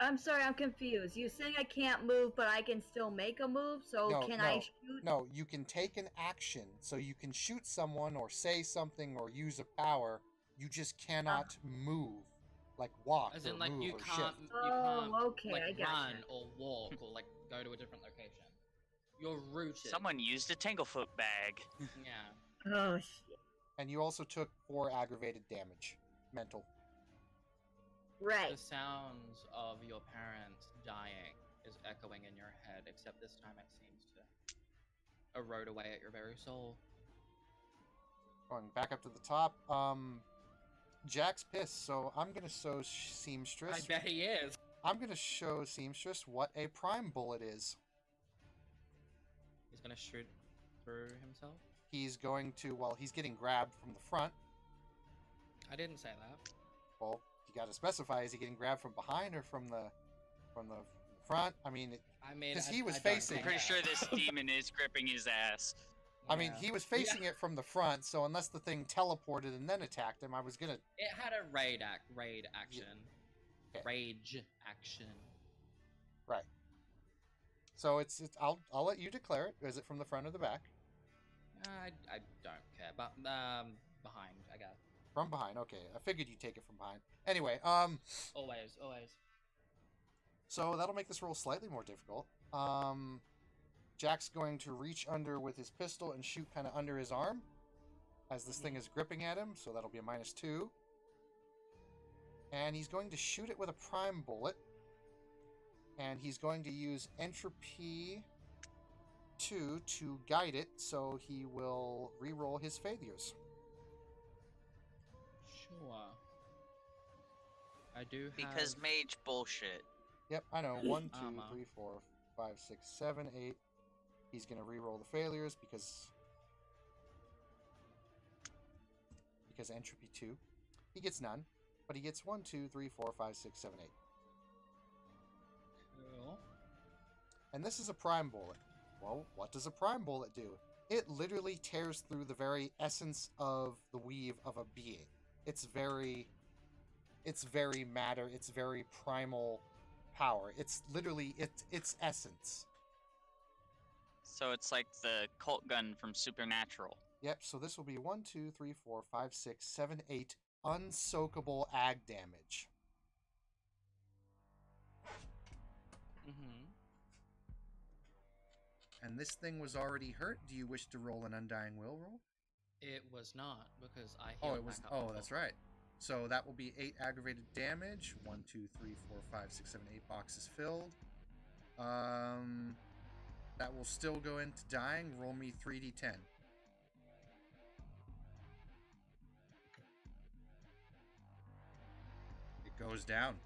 I'm sorry, I'm confused. You saying I can't move, but I can still make a move? So No, can no. I shoot? No, you can take an action, so you can shoot someone or say something or use a power. You just cannot move, like walk As or in, like, move you or can't, shift. you can't, okay, I like, gotcha. run or walk or, like, go to a different location. You're rooted. Someone used a Tanglefoot bag. Yeah. Oh shit. And you also took 4 aggravated damage. Mental. Right. The sounds of your parents dying is echoing in your head, except this time it seems to erode away at your very soul. Going back up to the top. Jack's pissed, so I'm gonna show Seamstress. I bet he is. I'm gonna show Seamstress what a prime bullet is. He's gonna shoot through himself. He's going to, well, he's getting grabbed from the front. I didn't say that. Well, you gotta specify, is he getting grabbed from behind or from the front? I mean, I mean, because he was I don't facing. I'm think pretty that. sure this demon is gripping his ass. I mean, Yeah. he was facing it from the front, so unless the thing teleported and then attacked him, I was gonna. It had a raid action. Okay. Rage action. Right. So it's I'll let you declare it. Is it from the front or the back? I don't care, but behind, I guess. From behind. Okay, I figured you'd take it from behind. Anyway, Always. so that'll make this roll slightly more difficult. Jack's going to reach under with his pistol and shoot kind of under his arm as this thing is gripping at him, so that'll be a -2. And he's going to shoot it with a prime bullet. And he's going to use Entropy 2 to guide it, so he will re-roll his failures. Sure. I do have... Because mage bullshit. Yep, I know. 1, 2, Armor. 3, 4, 5, 6, 7, 8. He's going to re-roll the failures because Entropy 2. He gets none, but he gets 1, 2, 3, 4, 5, 6, 7, 8. Cool. And this is a prime bullet. Well, what does a prime bullet do? It literally tears through the very essence of the weave of a being. It's very matter. It's very primal power. It's literally its essence. So it's like the cult gun from Supernatural. Yep. So this will be 1, 2, 3, 4, 5, 6, 7, 8 unsoakable ag damage. Mm-hmm. And this thing was already hurt. Do you wish to roll an Undying Will roll? It was not, because I Oh, healed it was. back up Oh, before. that's right. So that will be 8 aggravated damage. 1, 2, 3, 4, 5, 6, 7, 8 boxes filled. That will still go into dying. Roll me 3d10. It goes down.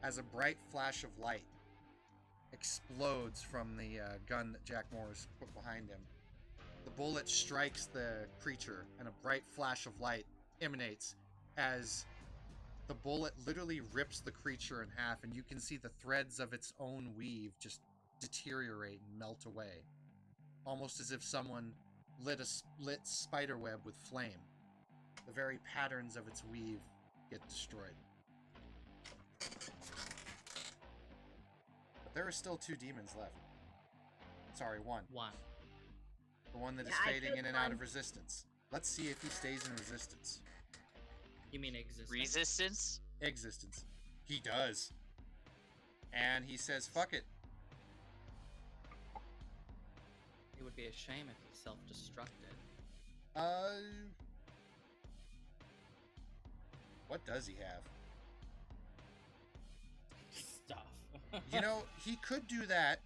As a bright flash of light explodes from the gun that Jack Morris put behind him, the bullet strikes the creature, and a bright flash of light emanates as the bullet literally rips the creature in half, and you can see the threads of its own weave just deteriorate and melt away, almost as if someone lit spider web with flame. The very patterns of its weave get destroyed. But there are still 2 demons left. Sorry, 1. One. The one that is Yeah, I fading killed in and out one. of resistance. Let's see if he stays in resistance. You mean existence? Resistance? Existence. He does. And he says, fuck it. It would be a shame if he self-destructed. What does he have? Stuff. You know, he could do that.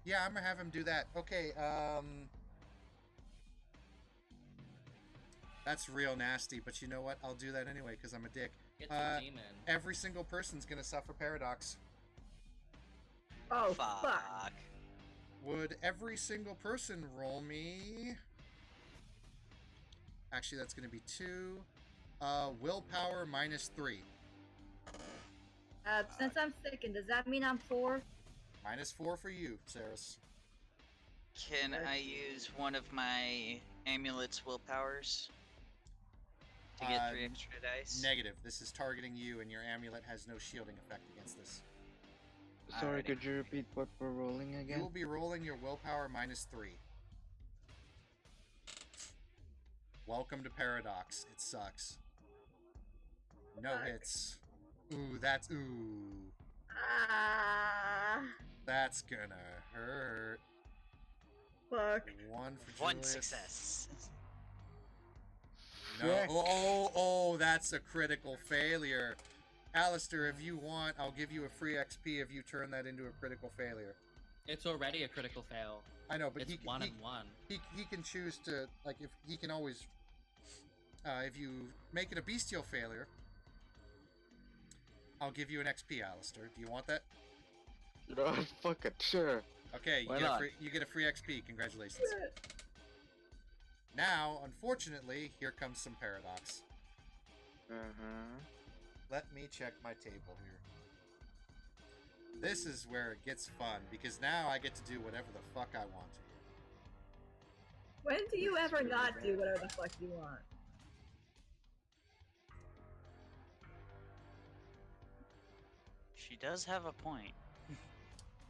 Yeah, I'm gonna have him do that. Okay, that's real nasty, but you know what? I'll do that anyway, because I'm a dick. It's a demon. Every single person's gonna suffer paradox. Oh, fuck. Fuck. Would every single person roll me... Actually, that's gonna be 2. Willpower -3. Since I'm sickened, does that mean I'm 4? -4 for you, Saris. Can I use one of my amulet's willpowers to get 3 extra dice? Negative. This is targeting you, and your amulet has no shielding effect against this. Sorry, Alrighty. could you repeat what we're rolling You again? will be rolling your willpower -3. Welcome to Paradox. It sucks. No Fuck. hits. Ooh, that's ooh. Ah. That's gonna hurt. Fuck. 1 for One Julius. success. No. Frick. Oh, that's a critical failure. Alistair, if you want, I'll give you a free XP if you turn that into a critical failure. It's already a critical fail. I know, but It's 1 and 1. he can choose to, like, if he can always, if you make it a bestial failure, I'll give you an XP, Alistair. Do you want that? Fuck it, sure. Okay, Why not? you get a free XP. Congratulations. Now, unfortunately, here comes some paradox. Let me check my table here. This is where it gets fun, because now I get to do whatever the fuck I want to. When do you ever not do whatever the fuck you want? She does have a point.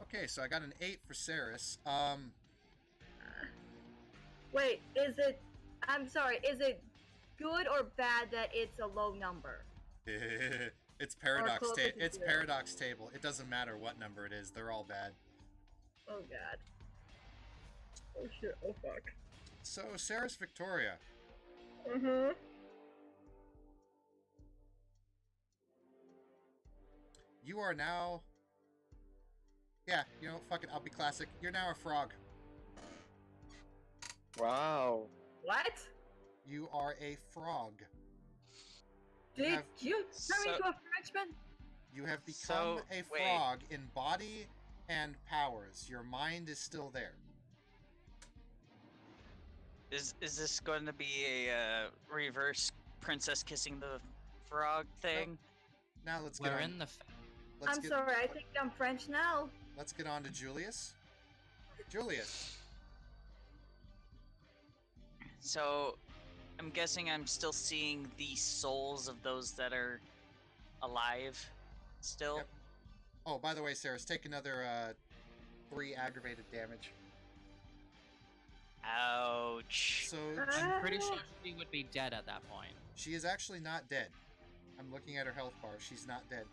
Okay, so I got an 8 for Saris. Wait, is it... I'm sorry, is it good or bad that it's a low number? It's paradox close to it's zero. paradox table. It doesn't matter what number it is. They're all bad. Oh god. Oh shit, oh fuck. So, Saris Victoria. Mm-hmm. You are now... Yeah, you know, fuck it, I'll be classic. You're now a frog. Wow. What? You are a frog. Did have- you turn me So- into a Frenchman? You have become So, a wait. frog in body and powers. Your mind is still there. Is this going to be a reverse princess kissing the frog thing? Now let's get We're on. in the. Let's I'm get, sorry, I think I'm French now. Let's get on to Julius. Julius. So, I'm guessing I'm still seeing the souls of those that are alive still. Yep. Oh, by the way, Saris, take another 3 aggravated damage. Ouch. So I'm pretty sure she would be dead at that point. she is actually not dead. I'm looking at her health bar. She's not dead.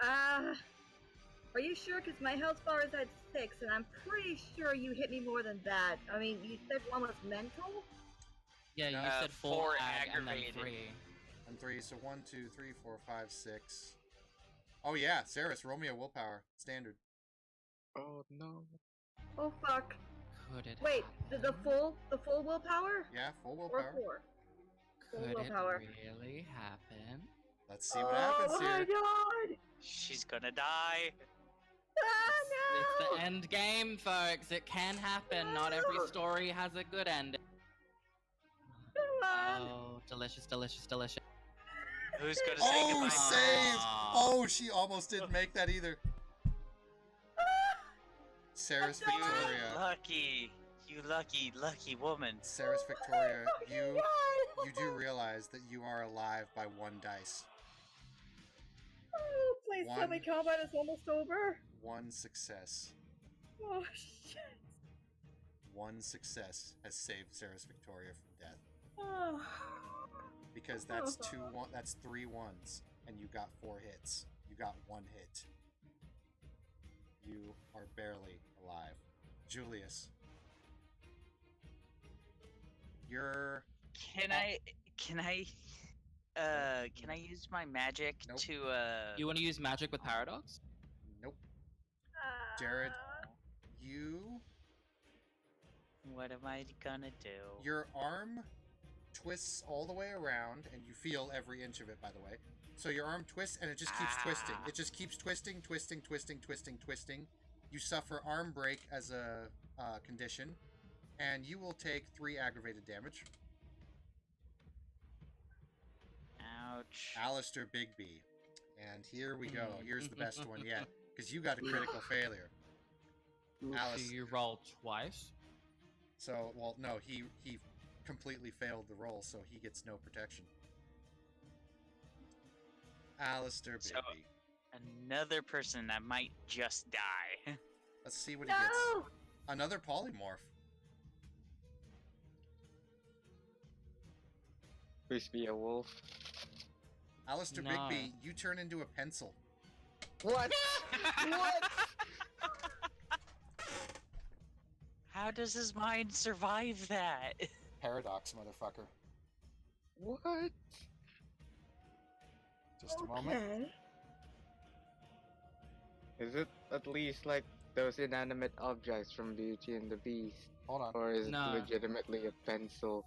Are you sure? Because my health bar is at 6, and I'm pretty sure you hit me more than that. I mean, you said one was mental? Yeah, you said 4 4 ag and then aggravated. 3. And 3, so 1, 2, 3, 4, 5, 6. Oh yeah, Saris, roll me a willpower. Standard. Oh no. Oh fuck. Could it Wait, the happen? full willpower? Yeah, full Or willpower. 4? Full Could it willpower. really happen? Let's see what happens Oh my here. god! She's gonna die. Ah, It's no! the end game, folks. It can happen. Not every story has a good ending. Come on! Oh, delicious, delicious, delicious. Who's gonna say Oh, goodbye? save! Aw. Oh, she almost didn't make that either. Saris I'm dying. Victoria. You lucky woman. Saris Victoria, Oh my God. you do realize that you are alive by 1 dice. Oh, please tell me One. combat is almost over. 1 success. Oh shit. 1 success has saved Saris Victoria from death. Oh. Because that's 3 ones, and you got 4 hits. You got 1 hit. You are barely alive. Julius. You're... Can I use my magic Nope. to You want to use magic with paradox? Nope. Jared. You... what am I gonna do? Your arm twists all the way around, and you feel every inch of it, by the way. So your arm twists, and it just keeps twisting. It just keeps twisting, twisting, twisting, twisting, twisting. You suffer arm break as a condition, and you will take 3 aggravated damage. Ouch. Alistair Bigby. And here we go. Here's the best one yet, because you got a critical failure. Alice. So you roll twice. So, well, no, he completely failed the roll, so he gets no protection. Alistair So- Bigby. Another person that might just die. Let's see what he gets. No! Another polymorph. Please be a wolf. Alistair No. Bigby, you turn into a pencil. What? What? How does his mind survive that? Paradox, motherfucker. What? Just a moment. Okay. Is it at least like those inanimate objects from Beauty and the Beast? Hold on. Or is it No. legitimately a pencil?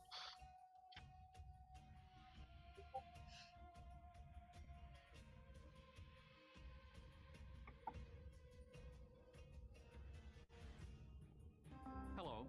Hello.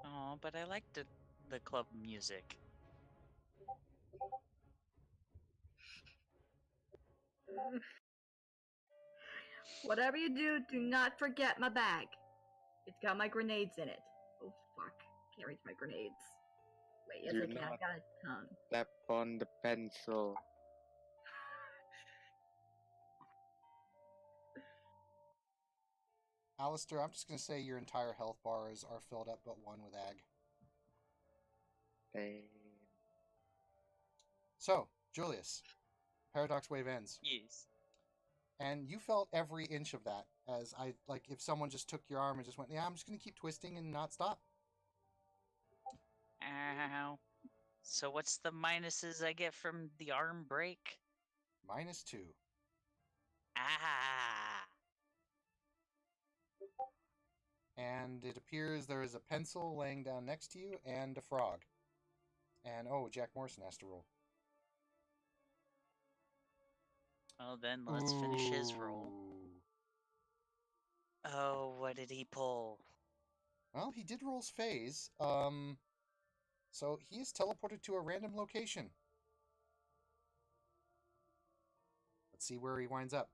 Oh, but I like the club music. Whatever you do not forget my bag. It's got my grenades in it. Oh fuck. Can't reach my grenades. Wait, yes Do I can. I not got a tongue. step on the pencil. Alistair, I'm just going to say your entire health bars are filled up but one with ag. Damn. So, Julius, Paradox Wave ends. Yes. And you felt every inch of that as like if someone just took your arm and just went, yeah, I'm just going to keep twisting and not stop. Ow. So what's the minuses I get from the arm break? -2. Ah. And it appears there is a pencil laying down next to you and a frog. And, oh, Jack Morrison has to roll. Well, then let's finish his roll. Ooh. Oh, what did he pull? Well, he did roll's phase. So he is teleported to a random location. Let's see where he winds up.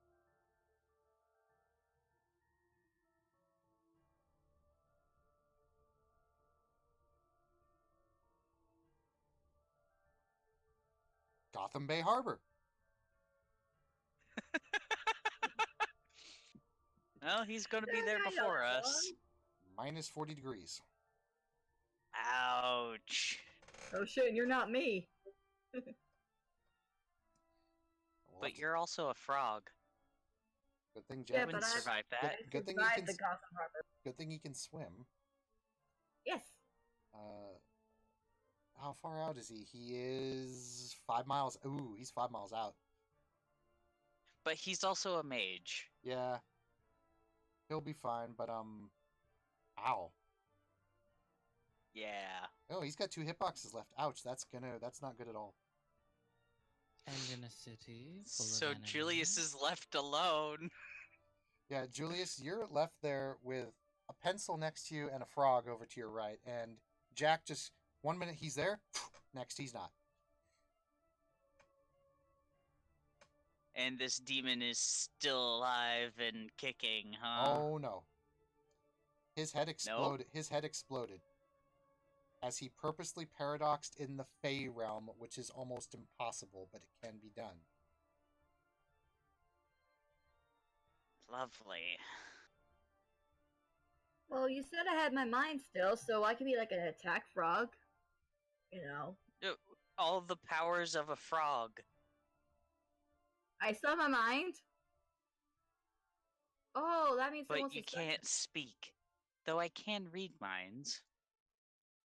Gotham Bay Harbor. Well, he's going to be there I know before that us. -40 degrees. Ouch. Oh shit, you're not me. We'll have But to- you're also a frog. Good thing You Jack. Yeah, wouldn't but I- survive that. I Good thing he survived can. the Gotham Harbor. Good thing he can swim. Yes. How far out is he? He is 5 miles. Ooh, he's 5 miles out. But he's also a mage. Yeah, he'll be fine. But ow. Yeah. Oh, he's got 2 hitboxes left. Ouch. That's not good at all. And in a city full So of Julius enemies. is left alone. Yeah, Julius, you're left there with a pencil next to you and a frog over to your right, and Jack just 1 minute he's there, next he's not. And this demon is still alive and kicking, huh? Oh no. His head exploded. His head exploded as he purposely paradoxed in the Fey realm, which is almost impossible, but it can be done. Lovely. Well, you said I had my mind still, so I could be like an attack frog. You know. All the powers of a frog. I still have my mind. Oh, that means But someone's you a second. can't speak. Though I can read minds.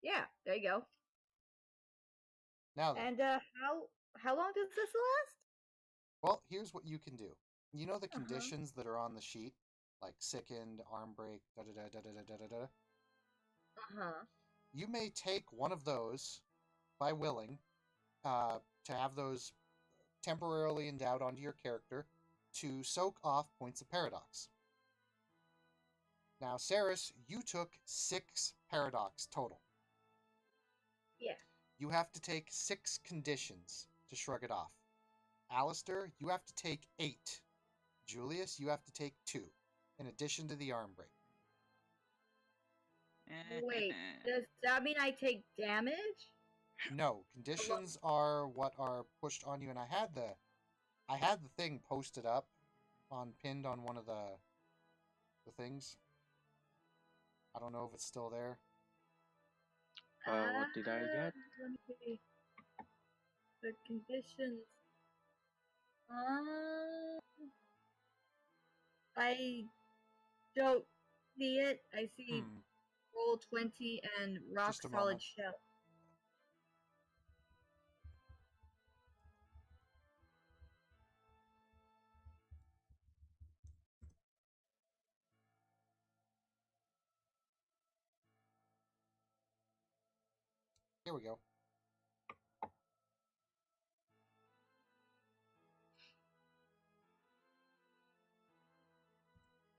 Yeah, there you go. Now then, And how long does this last? well, here's what you can do. You know the Uh-huh. conditions that are on the sheet, like sickened, arm break, da da da da da da da da. Uh-huh. You may take one of those by willing to have those temporarily endowed onto your character to soak off points of paradox. Now, Saris, you took 6 paradox total. Yeah. You have to take 6 conditions to shrug it off. Alistair, you have to take 8. Julius, you have to take 2, in addition to the arm break. Wait, does that mean I take damage? No, conditions are what are pushed on you, and I had the I had the thing posted up pinned on one of the things. I don't know if it's still there. What did I get? Let me see. The conditions. I don't see it. I see roll 20 and rock Just a solid moment. shell. Here we go.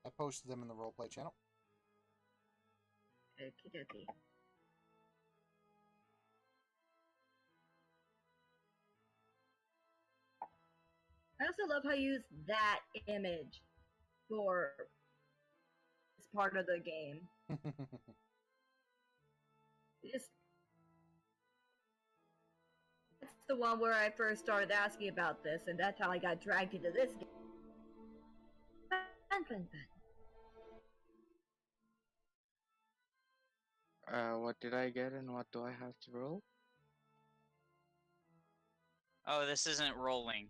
I posted them in the roleplay channel. Okie dokie. I also love how you use that image for this part of the game. It's the one where I first started asking about this, and that's how I got dragged into this game. Fun. What did I get and what do I have to roll? Oh, this isn't rolling.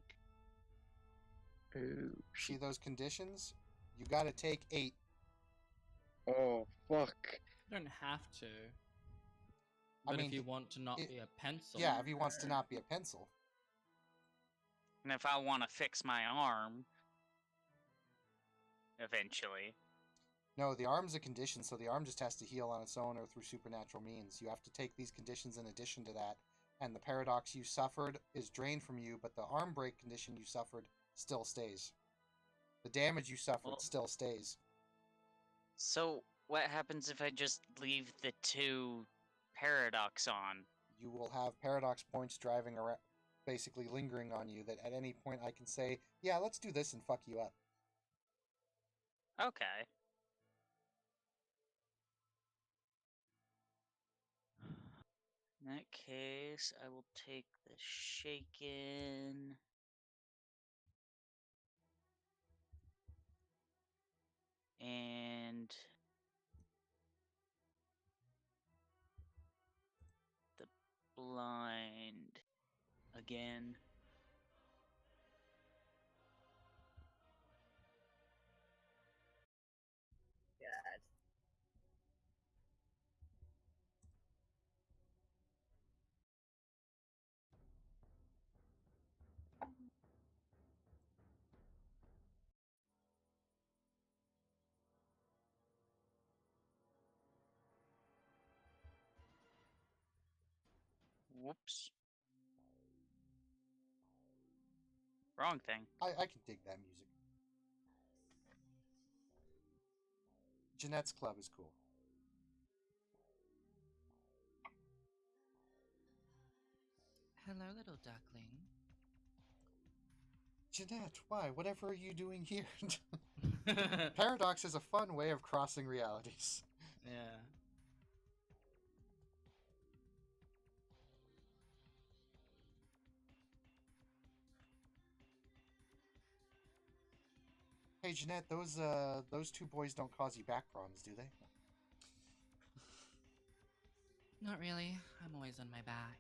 Ooh, See those conditions? You gotta take 8. oh, fuck. You don't have to. I But mean, if you want to not it- be a pencil. Yeah, if he wants to not be a pencil. And if I want to fix my arm, eventually. No, the arm's a condition, so the arm just has to heal on its own or through supernatural means. You have to take these conditions in addition to that, and the paradox you suffered is drained from you, but the arm break condition you suffered still stays. The damage you suffered still stays. So, what happens if I just leave the 2 paradox on? You will have paradox points driving around, basically lingering on you, that at any point I can say, yeah, let's do this and fuck you up. Okay. In that case, I will take the shaken. And the blind again. God. Whoops. Wrong thing. I can dig that music. Jeanette's club is cool. Hello, little duckling. Jeanette, why? Whatever are you doing here? Paradox is a fun way of crossing realities. Yeah. Hey, Jeanette, those 2 boys don't cause you back problems, do they? Not really. I'm always on my back.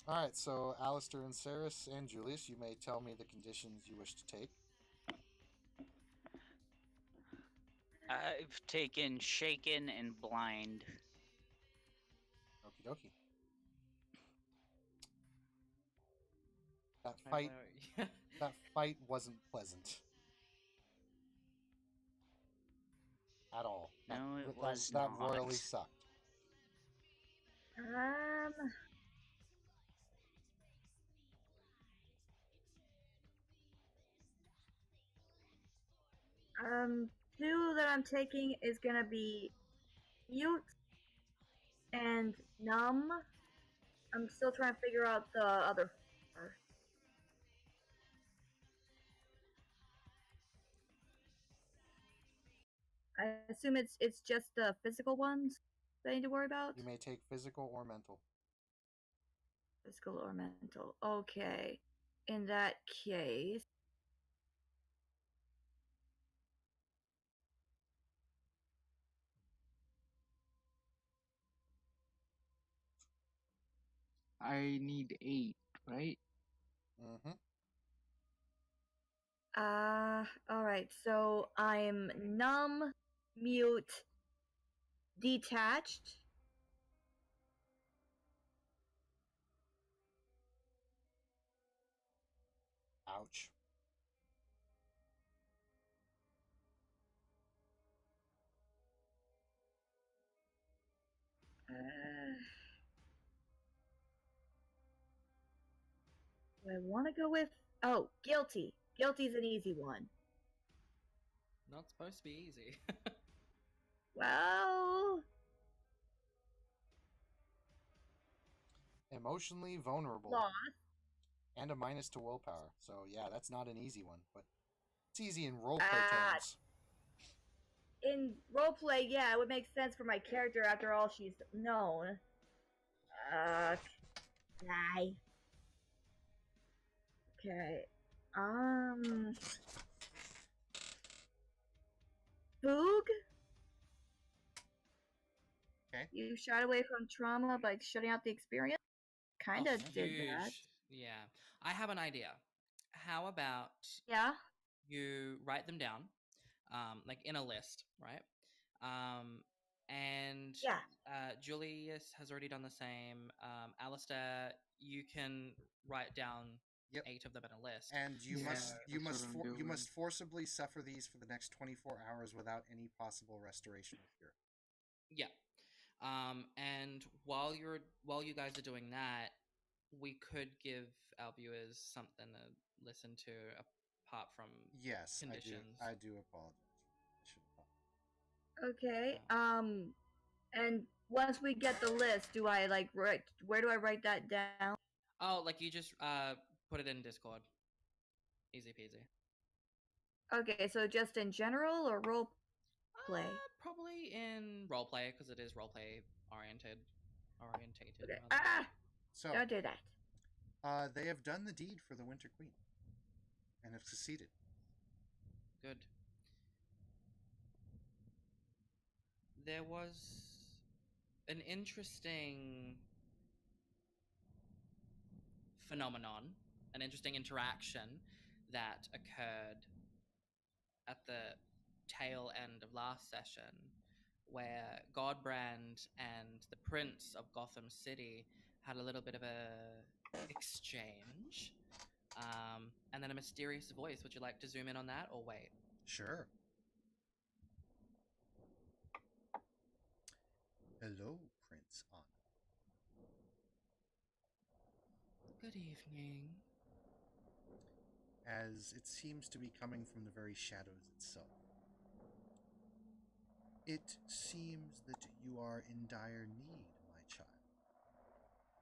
Alright, so Alistair and Saris and Julius, you may tell me the conditions you wish to take. I've taken shaken and blind. Okie dokie. That fight wasn't pleasant. At all. No, it was that not. royally sucked. Two that I'm taking is gonna be mute and numb. I'm still trying to figure out the other 4. I assume it's just the physical ones that I need to worry about. You may take physical or mental. Physical or mental. Okay. In that case. I need 8, right? Mm-hmm. Alright, so I'm numb, mute, detached. Ouch. Do I want to go with? Oh, guilty. Guilty's an easy one. Not supposed to be easy. Well, Emotionally vulnerable. lost. And a minus to willpower. So yeah, that's not an easy one, but it's easy in roleplay terms. In roleplay, yeah, it would make sense for my character after all she's known. Die. Okay. Boog? Okay. You shied away from trauma by shutting out the experience? Kinda did that. Yeah. I have an idea. How about Yeah? you write them down, like in a list, right? And Yeah. Julius has already done the same. Alistair, you can write down Yep. 8 of them in a list. And you Yeah, you must forcibly suffer these for the next 24 hours without any possible restoration or cure. Yeah. And while you guys are doing that, we could give our viewers something to listen to apart from Yes, conditions. I do apologize. I should have Okay. And once we get the list, do I like write? Where do I write that down? Oh, like you just put it in Discord. Easy peasy. Okay, so just in general or role play? Probably in roleplay because it is roleplay orientated. Okay. Rather. So, Don't do that. they have done the deed for the Winter Queen and have succeeded. Good. There was an interesting phenomenon, an interesting interaction that occurred at the tail end of last session, where Godbrand and the Prince of Gotham City had a little bit of a exchange, and then a mysterious voice. Would you like to zoom in on that, or wait? Sure. Hello, Prince Anna. Good evening. As it seems to be coming from the very shadows itself. It seems that you are in dire need, my child.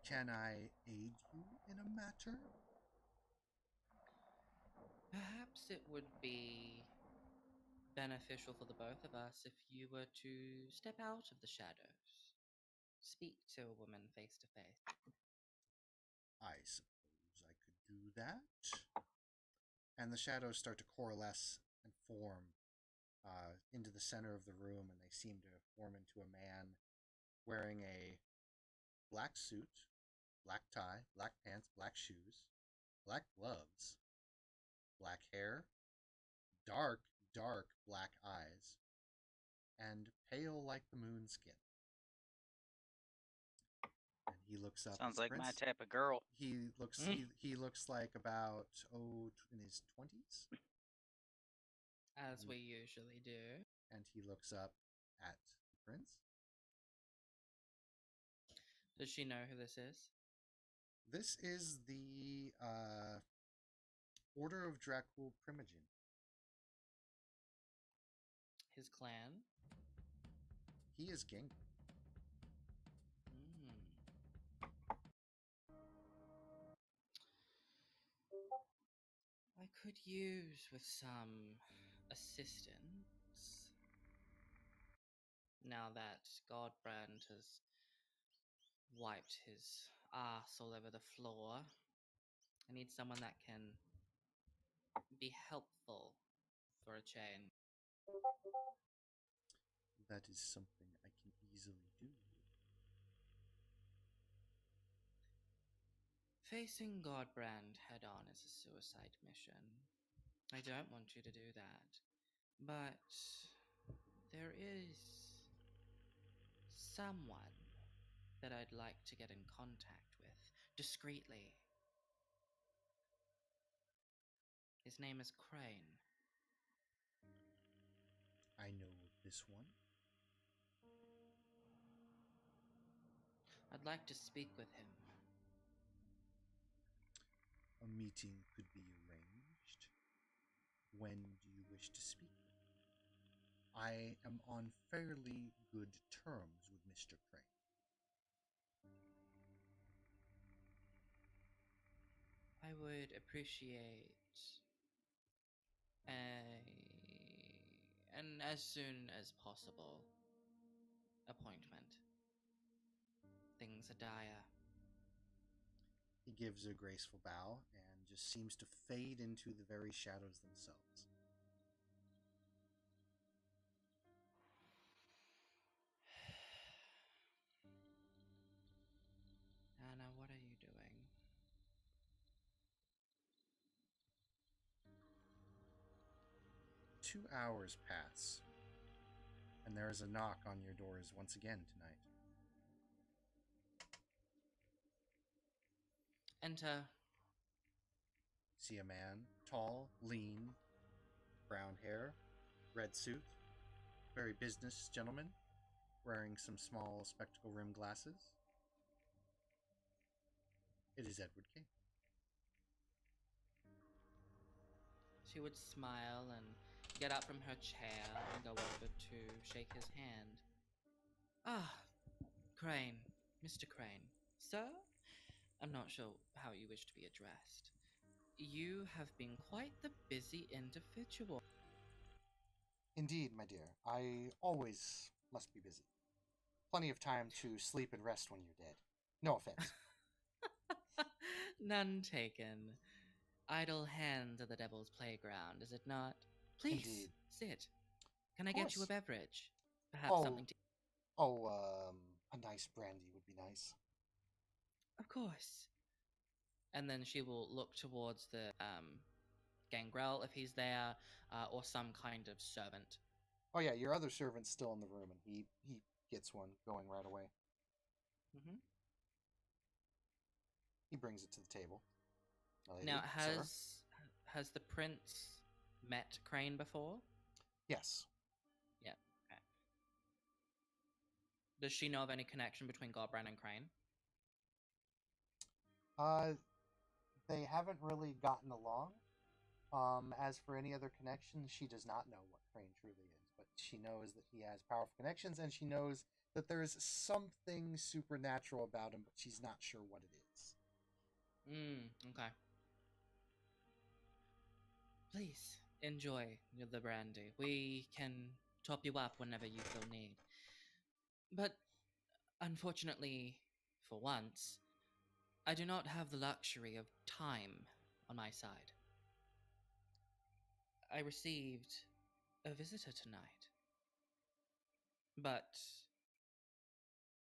Can I aid you in a matter? Perhaps it would be beneficial for the both of us if you were to step out of the shadows, speak to a woman face to face. I suppose I could do that. And the shadows start to coalesce and form into the center of the room, and they seem to form into a man wearing a black suit, black tie, black pants, black shoes, black gloves, black hair, dark, dark black eyes, and pale like the moon skin. And he looks up. Sounds at like my Prince. type of girl. He looks. He looks like about in his 20s. As we usually do. And he looks up at the prince. Does she know who this is? This is the Order of Dracul Primogen. His clan? He is Gengar. I could use with some assistance. Now that Godbrand has wiped his ass all over the floor. I need someone that can be helpful for a change. That is something I can easily do. Facing Godbrand head on is a suicide mission. I don't want you to do that. But there is someone that I'd like to get in contact with discreetly. His name is Crane. I know of this one. I'd like to speak with him. A meeting could be arranged. When do you wish to speak with him? I am on fairly good terms with Mr. Crane. I would appreciate an as soon as possible appointment. Things are dire. He gives a graceful bow and just seems to fade into the very shadows themselves. Anna, what are you doing? 2 hours pass, and there is a knock on your doors once again tonight. Enter. See a man, tall, lean, brown hair, red suit, very business gentleman, wearing some small spectacle rimmed glasses. It is Edward King. She would smile and get up from her chair and go over to shake his hand. Ah, Crane, Mr. Crane. Sir? I'm not sure how you wish to be addressed. You have been quite the busy individual. Indeed, my dear, I always must be busy. Plenty of time to sleep and rest when you're dead. No offense. None taken. Idle hands are the devil's playground, is it not? Please, Indeed. sit. Can I Of get you a course. beverage? Perhaps something to... A nice brandy would be nice. Of course. And then she will look towards the gangrel if he's there, or some kind of servant. Oh yeah, your other servant's still in the room, and he gets one going right away. Mm-hmm. He brings it to the table. Lady, Now, sir. has the prince met Crane before? Yes. Yeah. Okay. Does she know of any connection between Godbrand and Crane? They haven't really gotten along. As for any other connections, she does not know what Crane truly is, but she knows that he has powerful connections, and she knows that there is something supernatural about him, but she's not sure what it is. Okay. Please enjoy the brandy. We can top you up whenever you feel need. But unfortunately, for once, I do not have the luxury of time on my side. I received a visitor tonight, but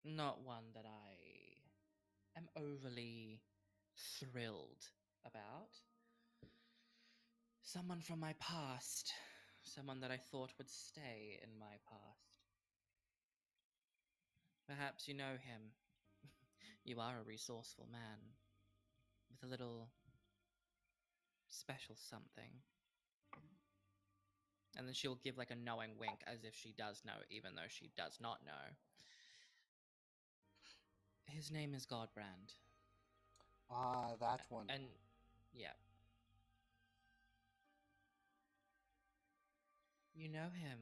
not one that I am overly thrilled about. Someone from my past. Someone that I thought would stay in my past. Perhaps you know him. You are a resourceful man. With a little special something. And then she'll give like a knowing wink as if she does know, even though she does not know. His name is Godbrand. Ah, that one. And yeah. You know him.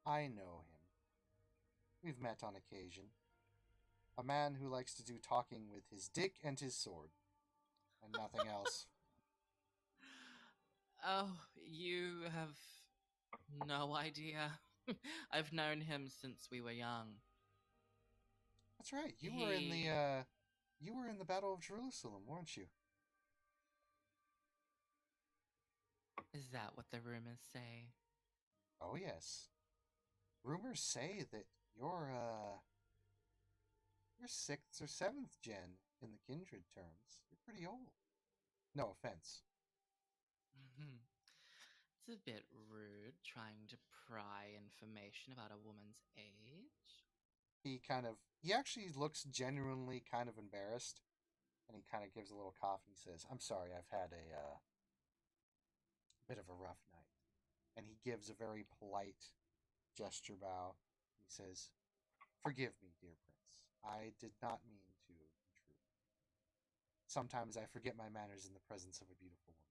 I know him. We've met on occasion. A man who likes to do talking with his dick and his sword, and nothing else. Oh, you have no idea. I've known him since we were young. That's right. You were in the Battle of Jerusalem, weren't you? Is that what the rumors say? Oh yes. Rumors say that you're sixth or seventh gen in the kindred terms. You're pretty old. No offense. It's a bit rude trying to pry information about a woman's age. He actually looks genuinely kind of embarrassed, and he kind of gives a little cough and he says, "I'm sorry, I've had a bit of a rough night." And he gives a very polite gesture bow. He says, "Forgive me, dear prince. I did not mean to intrude. Sometimes I forget my manners in the presence of a beautiful woman."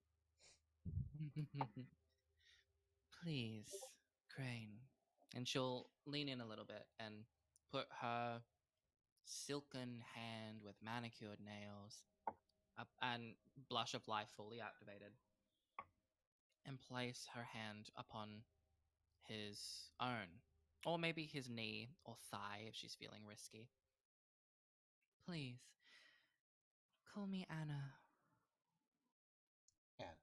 Please, Crane. And she'll lean in a little bit and put her silken hand with manicured nails up and blush of life fully activated and place her hand upon his own, or maybe his knee or thigh if she's feeling risky. Please, call me Anna. Anna,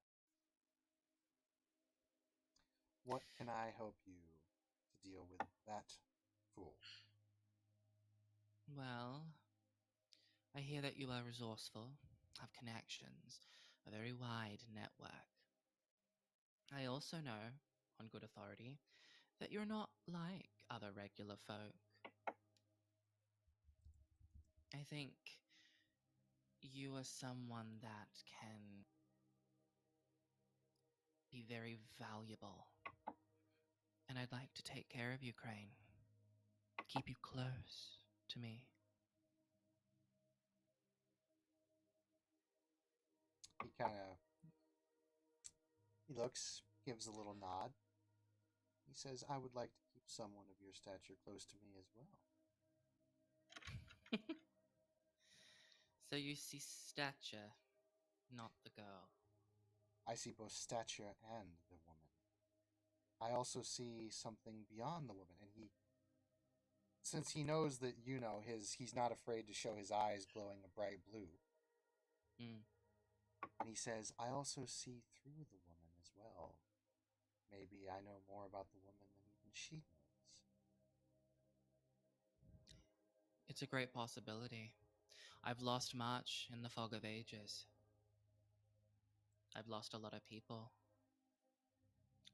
what can I help you to deal with that fool? Well, I hear that you are resourceful, have connections, a very wide network. I also know, on good authority, that you're not like other regular folk. I think you are someone that can be very valuable. And I'd like to take care of you, Crane. Keep you close to me. He looks, gives a little nod. He says, "I would like to keep someone of your stature close to me as well." So you see stature, not the girl. I see both stature and the woman. I also see something beyond the woman, and since he knows that he's not afraid to show his eyes glowing a bright blue. Mm. And he says, "I also see through the woman as well. Maybe I know more about the woman than even she knows." It's a great possibility. I've lost much in the fog of ages. I've lost a lot of people.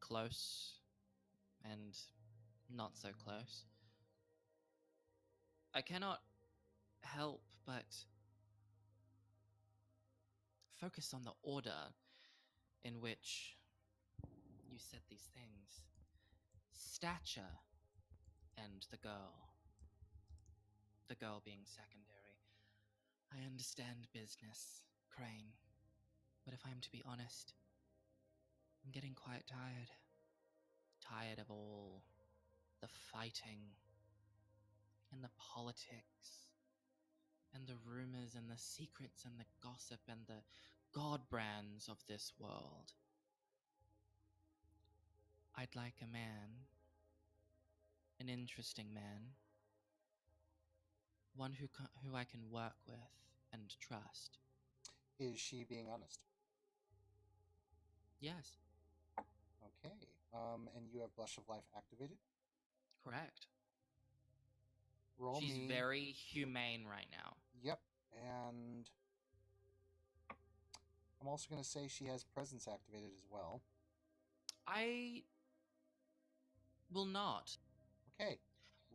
Close and not so close. I cannot help but focus on the order in which you said these things. Stature and the girl. The girl being secondary. I understand business, Crane, but if I'm to be honest, I'm getting quite tired. Tired of all the fighting and the politics and the rumors and the secrets and the gossip and the god brands of this world. I'd like a man, an interesting man, one who I can work with and trust. Is she being honest? Yes, Okay. And you have Blush of Life activated? correct. Roll She's me. very humane right now. Yep. And I'm also going to say she has Presence activated as well. I will not. Okay.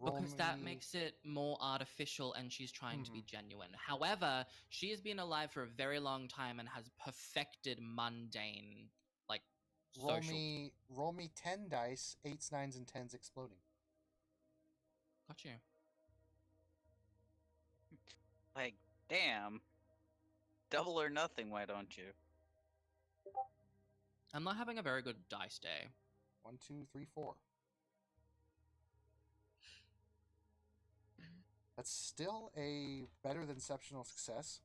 Because that makes it more artificial and she's trying to be genuine. However, she has been alive for a very long time and has perfected mundane, like, social. Roll me 10 dice, 8s, 9s, and 10s exploding. Got you. Like, damn. Double or nothing, why don't you? I'm not having a very good dice day. 1, 2, 3, 4. That's still a better than exceptional success.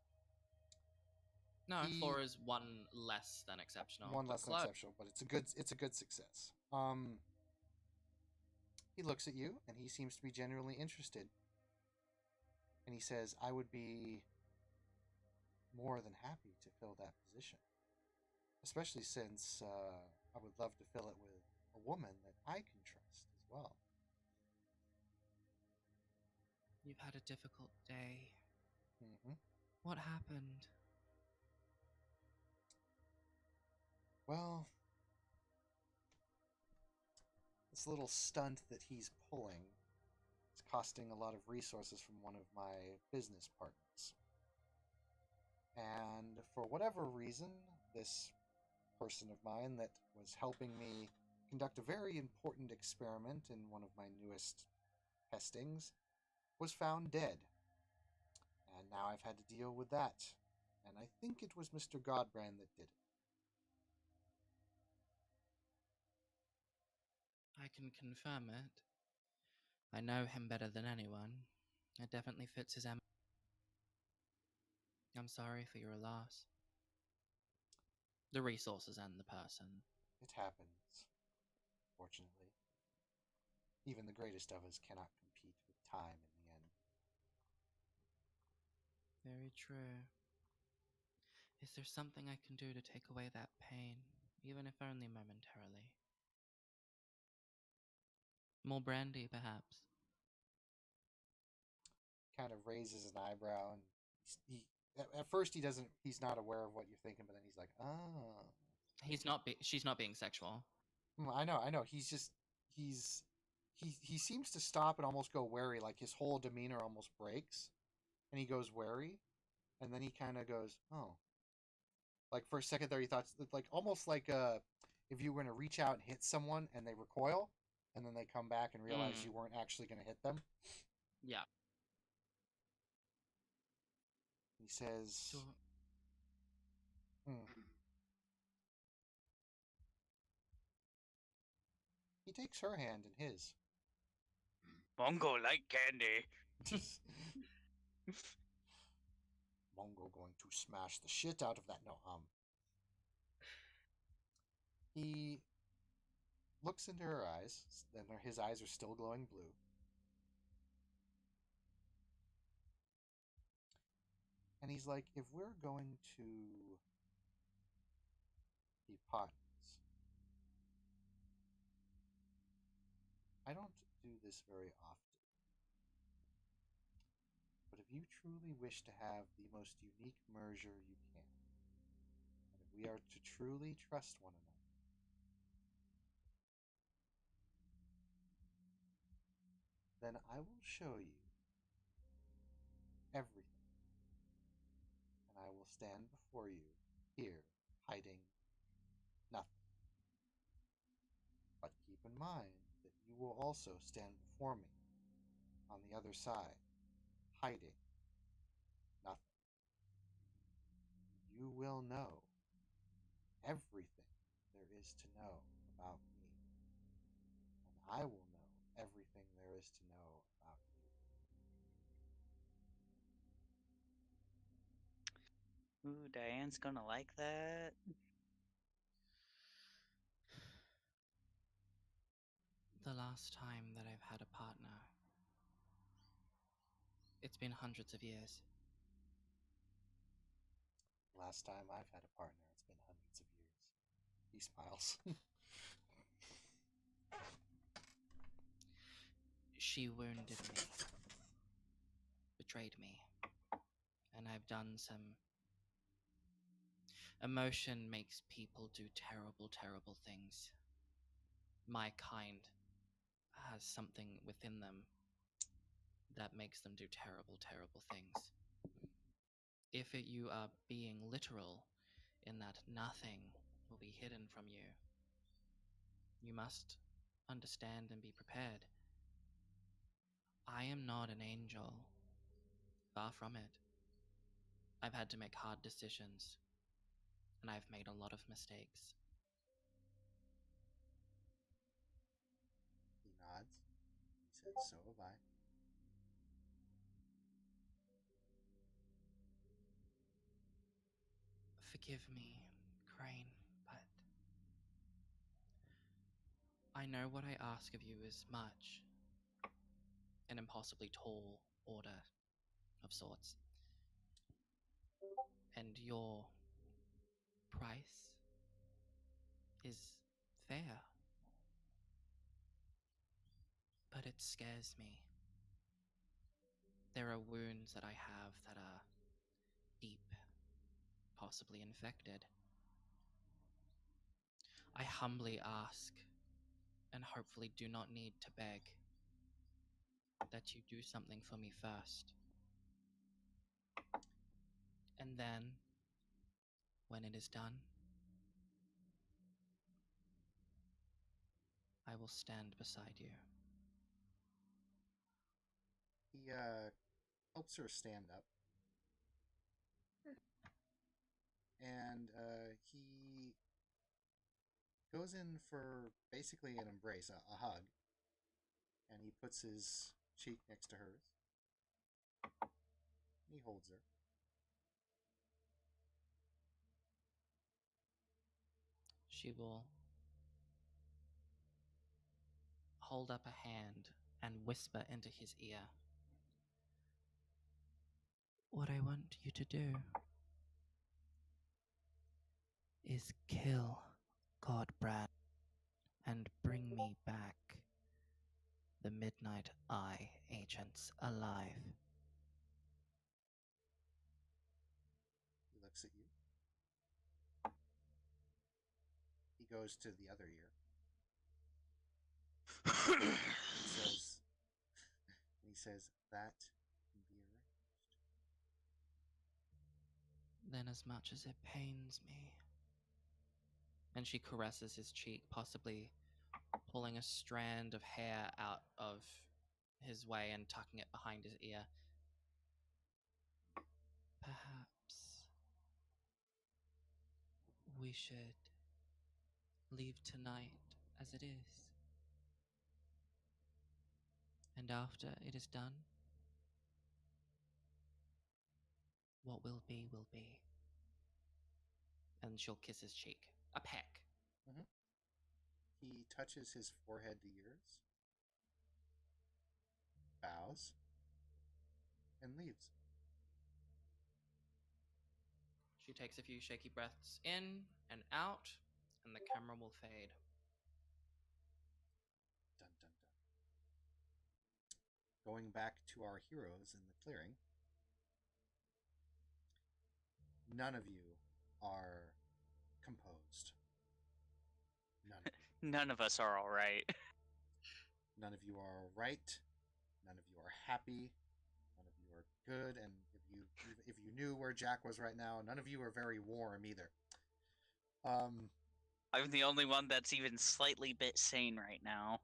No, 4 is 1 less than exceptional. One less than exceptional, but it's a good success. He looks at you and he seems to be genuinely interested. And he says, I would be more than happy to fill that position, especially since I would love to fill it with a woman that I can trust as well. You've had a difficult day. Mm-hmm. What happened? Well, this little stunt that he's pulling is costing a lot of resources from one of my business partners. And for whatever reason, this person of mine that was helping me conduct a very important experiment in one of my newest testings was found dead. And now I've had to deal with that. And I think it was Mr. Godbrand that did it. I can confirm it. I know him better than anyone. It definitely fits his M. I'm sorry for your loss. The resources and the person. It happens, fortunately. Even the greatest of us cannot compete with time in the end. Very true. Is there something I can do to take away that pain, even if only momentarily? More brandy, perhaps? Kind of raises an eyebrow, and he at first he's not aware of what you're thinking, but then he's like, oh. She's not being sexual. I know. He seems to stop and almost go wary, like his whole demeanor almost breaks, and he goes wary, and then he kind of goes, oh. Like for a second there, he thought like almost like if you were gonna reach out and hit someone and they recoil, and then they come back and realize you weren't actually gonna hit them. Yeah. He says, So, hmm. He takes her hand in his. Mongo like candy. Mongo going to smash the shit out of that. No, he looks into her eyes, and his eyes are still glowing blue. And he's like, if we're going to be partners, I don't do this very often. But if you truly wish to have the most unique merger you can, and if we are to truly trust one another, then I will show you everything. And I will stand before you here, hiding nothing. But keep in mind that you will also stand before me on the other side, hiding nothing. You will know everything there is to know about me, and I will know everything there is to know about you. Ooh, Diane's gonna like that. the last time that I've had a partner, it's been hundreds of years. Last time I've had a partner, it's been hundreds of years. He smiles. She wounded me, betrayed me, and I've done some. Emotion makes people do terrible, terrible things. My kind has something within them that makes them do terrible, terrible things. If you are being literal in that nothing will be hidden from you, you must understand and be prepared. I am not an angel. Far from it. I've had to make hard decisions, and I've made a lot of mistakes. He nods. He says, so have I. Forgive me, Crane, but I know what I ask of you is much, an impossibly tall order of sorts. And your price is fair. But it scares me. There are wounds that I have that are deep, possibly infected. I humbly ask, and hopefully do not need to beg, that you do something for me first. And then, when it is done, I will stand beside you. He helps her stand up, and he goes in for basically an embrace, a hug, and he puts his cheek next to hers. And he holds her. She will hold up a hand and whisper into his ear, "What I want you to do is kill Godbrand and bring me back the Midnight Eye agents alive." He looks at you. He goes to the other ear. He says, "That can be arranged." Then, as much as it pains me. And she caresses his cheek, possibly pulling a strand of hair out of his way and tucking it behind his ear. Perhaps we should leave tonight as it is. And after it is done, what will be, will be. And she'll kiss his cheek. A peck. Mm-hmm. He touches his forehead to yours, bows, and leaves. She takes a few shaky breaths in and out, and the camera will fade. Dun, dun, dun. Going back to our heroes in the clearing, none of you are composed. None of you. None of us are all right. None of you are all right. None of you are happy. None of you are good. And if you knew where Jack was right now, none of you are very warm either. I'm the only one that's even slightly bit sane right now.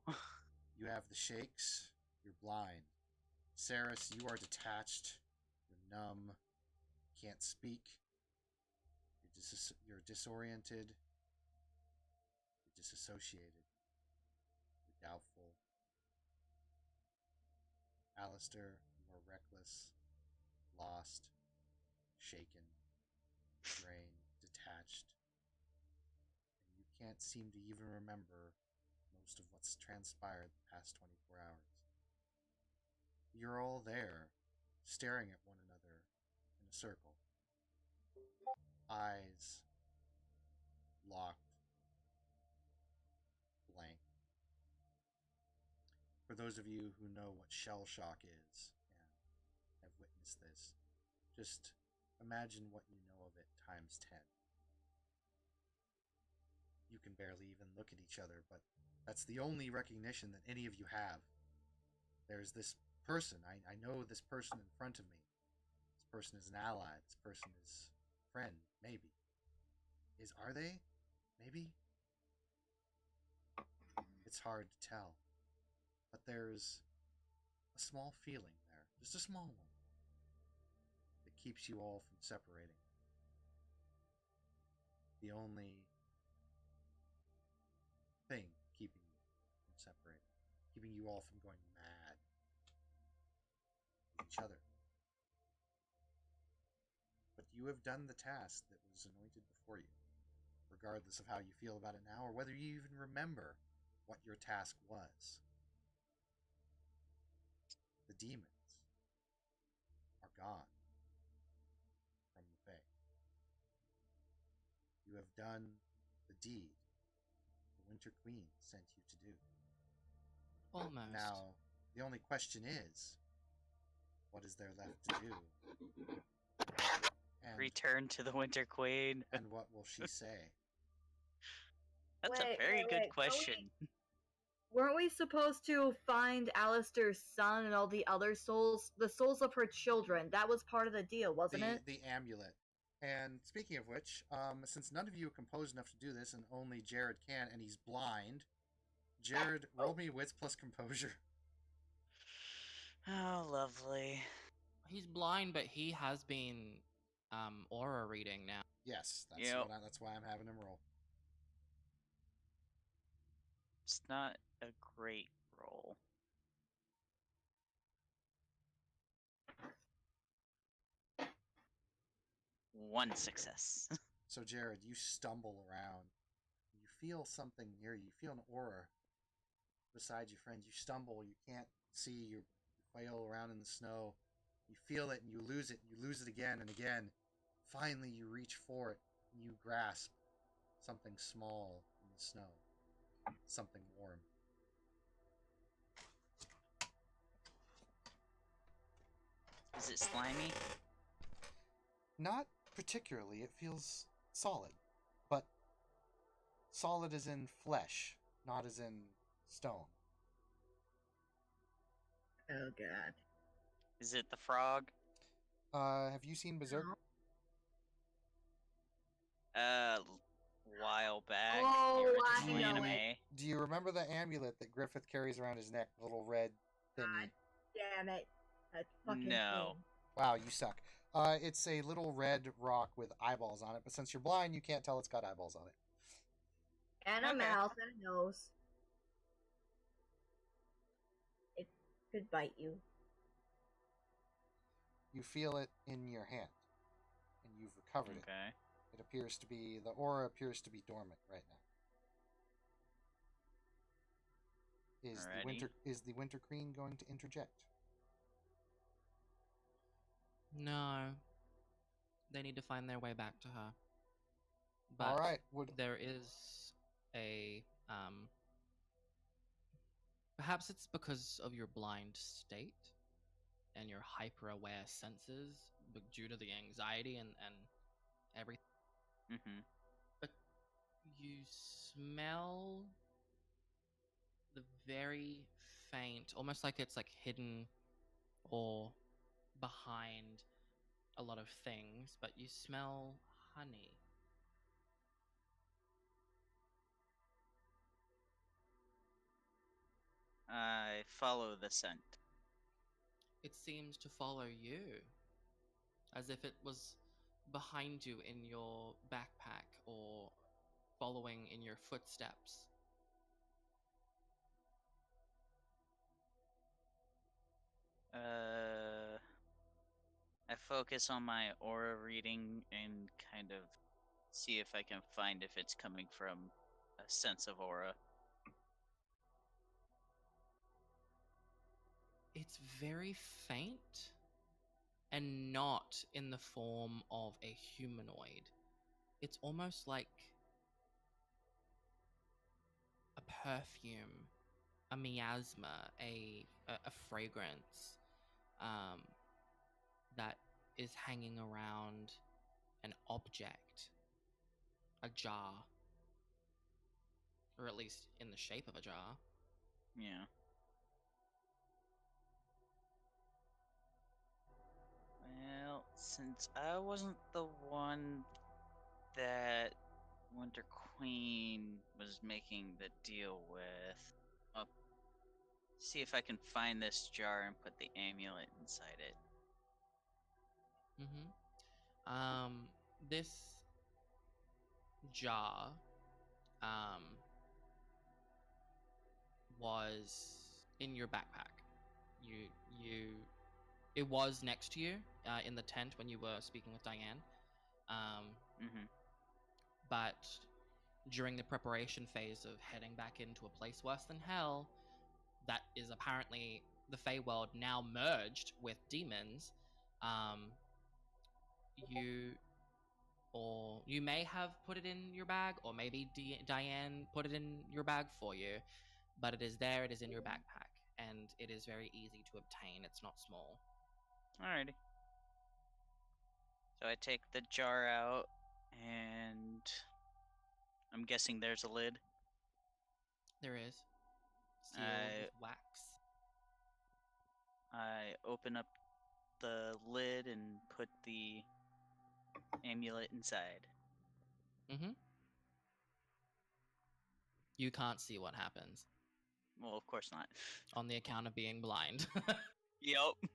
You have the shakes. You're blind. Saris, you are detached. You're numb. Can't speak. You're disoriented. You're disassociated. You're doubtful. Alistair, you are reckless, lost, shaken, drained, detached, and you can't seem to even remember most of what's transpired the past 24 hours. You're all there, staring at one another in a circle. Eyes locked, blank. For those of you who know what shell shock is and have witnessed this, just imagine what you know of it times 10. You can barely even look at each other, but that's the only recognition that any of you have. There's this person. I know this person in front of me. This person is an ally. This person is a friend, maybe. Are they? Maybe? It's hard to tell. But there's a small feeling there, just a small one, that keeps you all from separating. The only thing keeping you from separating, keeping you all from going mad with each other. But you have done the task that was anointed before you, regardless of how you feel about it now or whether you even remember what your task was. The demons are gone from the Fae. You have done the deed the Winter Queen sent you to do. Almost. Now, the only question is, what is there left to do? And, Return to the Winter Queen. and what will she say? That's Wait, a very wait, good wait. question. Weren't we supposed to find Alistair's son and all the other souls? The souls of her children. That was part of the deal, wasn't it? The amulet. And speaking of which, since none of you are composed enough to do this, and only Jared can, and he's blind, Jared, roll me wits plus composure. Oh, lovely. He's blind, but he has been aura reading now. Yes, Yep. that's why I'm having him roll. It's not a great roll. One success. So, Jared, you stumble around. You feel something near you. You feel an aura beside your friends. You stumble. You can't see. You flail around in the snow. You feel it and you lose it. You lose it again and again. Finally, you reach for it and you grasp something small in the snow. Something warm. Is it slimy? Not particularly. It feels solid. But solid as in flesh, not as in stone. Oh god. Is it the frog? Have you seen Berserk? While back. Oh, the I original know anime. it. Do you remember the amulet that Griffith carries around his neck? The little red thingy. Damn it. That fucking No. thing. Wow, you suck. It's a little red rock with eyeballs on it, but since you're blind, you can't tell it's got eyeballs on it. And a Okay. mouth and a nose. It could bite you. You feel it in your hand, and you've recovered it. Okay. It appears to be, the aura appears to be dormant right now. Alrighty. Is the Winter Queen going to interject? No. They need to find their way back to her. But All right. there is a perhaps it's because of your blind state and your hyper aware senses due to the anxiety and everything. Mm-hmm. But you smell the very faint, almost like it's like hidden or behind a lot of things, but you smell honey. I follow the scent. It seems to follow you, as if it was behind you in your backpack or following in your footsteps. I focus on my aura reading and kind of see if I can find if it's coming from a sense of aura. It's very faint and not in the form of a humanoid. It's almost like a perfume, a miasma, a fragrance that is hanging around an object, a jar, or at least in the shape of a jar. Yeah. Well, since I wasn't the one that Winter Queen was making the deal with, I'll see if I can find this jar and put the amulet inside it. This jar was in your backpack. You it was next to you in the tent when you were speaking with Diane. Mm-hmm. But during the preparation phase of heading back into a place worse than hell, that is apparently the Feywild now merged with demons, You may have put it in your bag, or maybe Diane put it in your bag for you, but it is there. It is in your backpack, and it is very easy to obtain. It's not small. Alrighty. So I take the jar out, and I'm guessing there's a lid. There is, sealed I with wax. I open up the lid and put the amulet inside. Mm-hmm. You can't see what happens Well, of course not. on the account of being blind. Yep.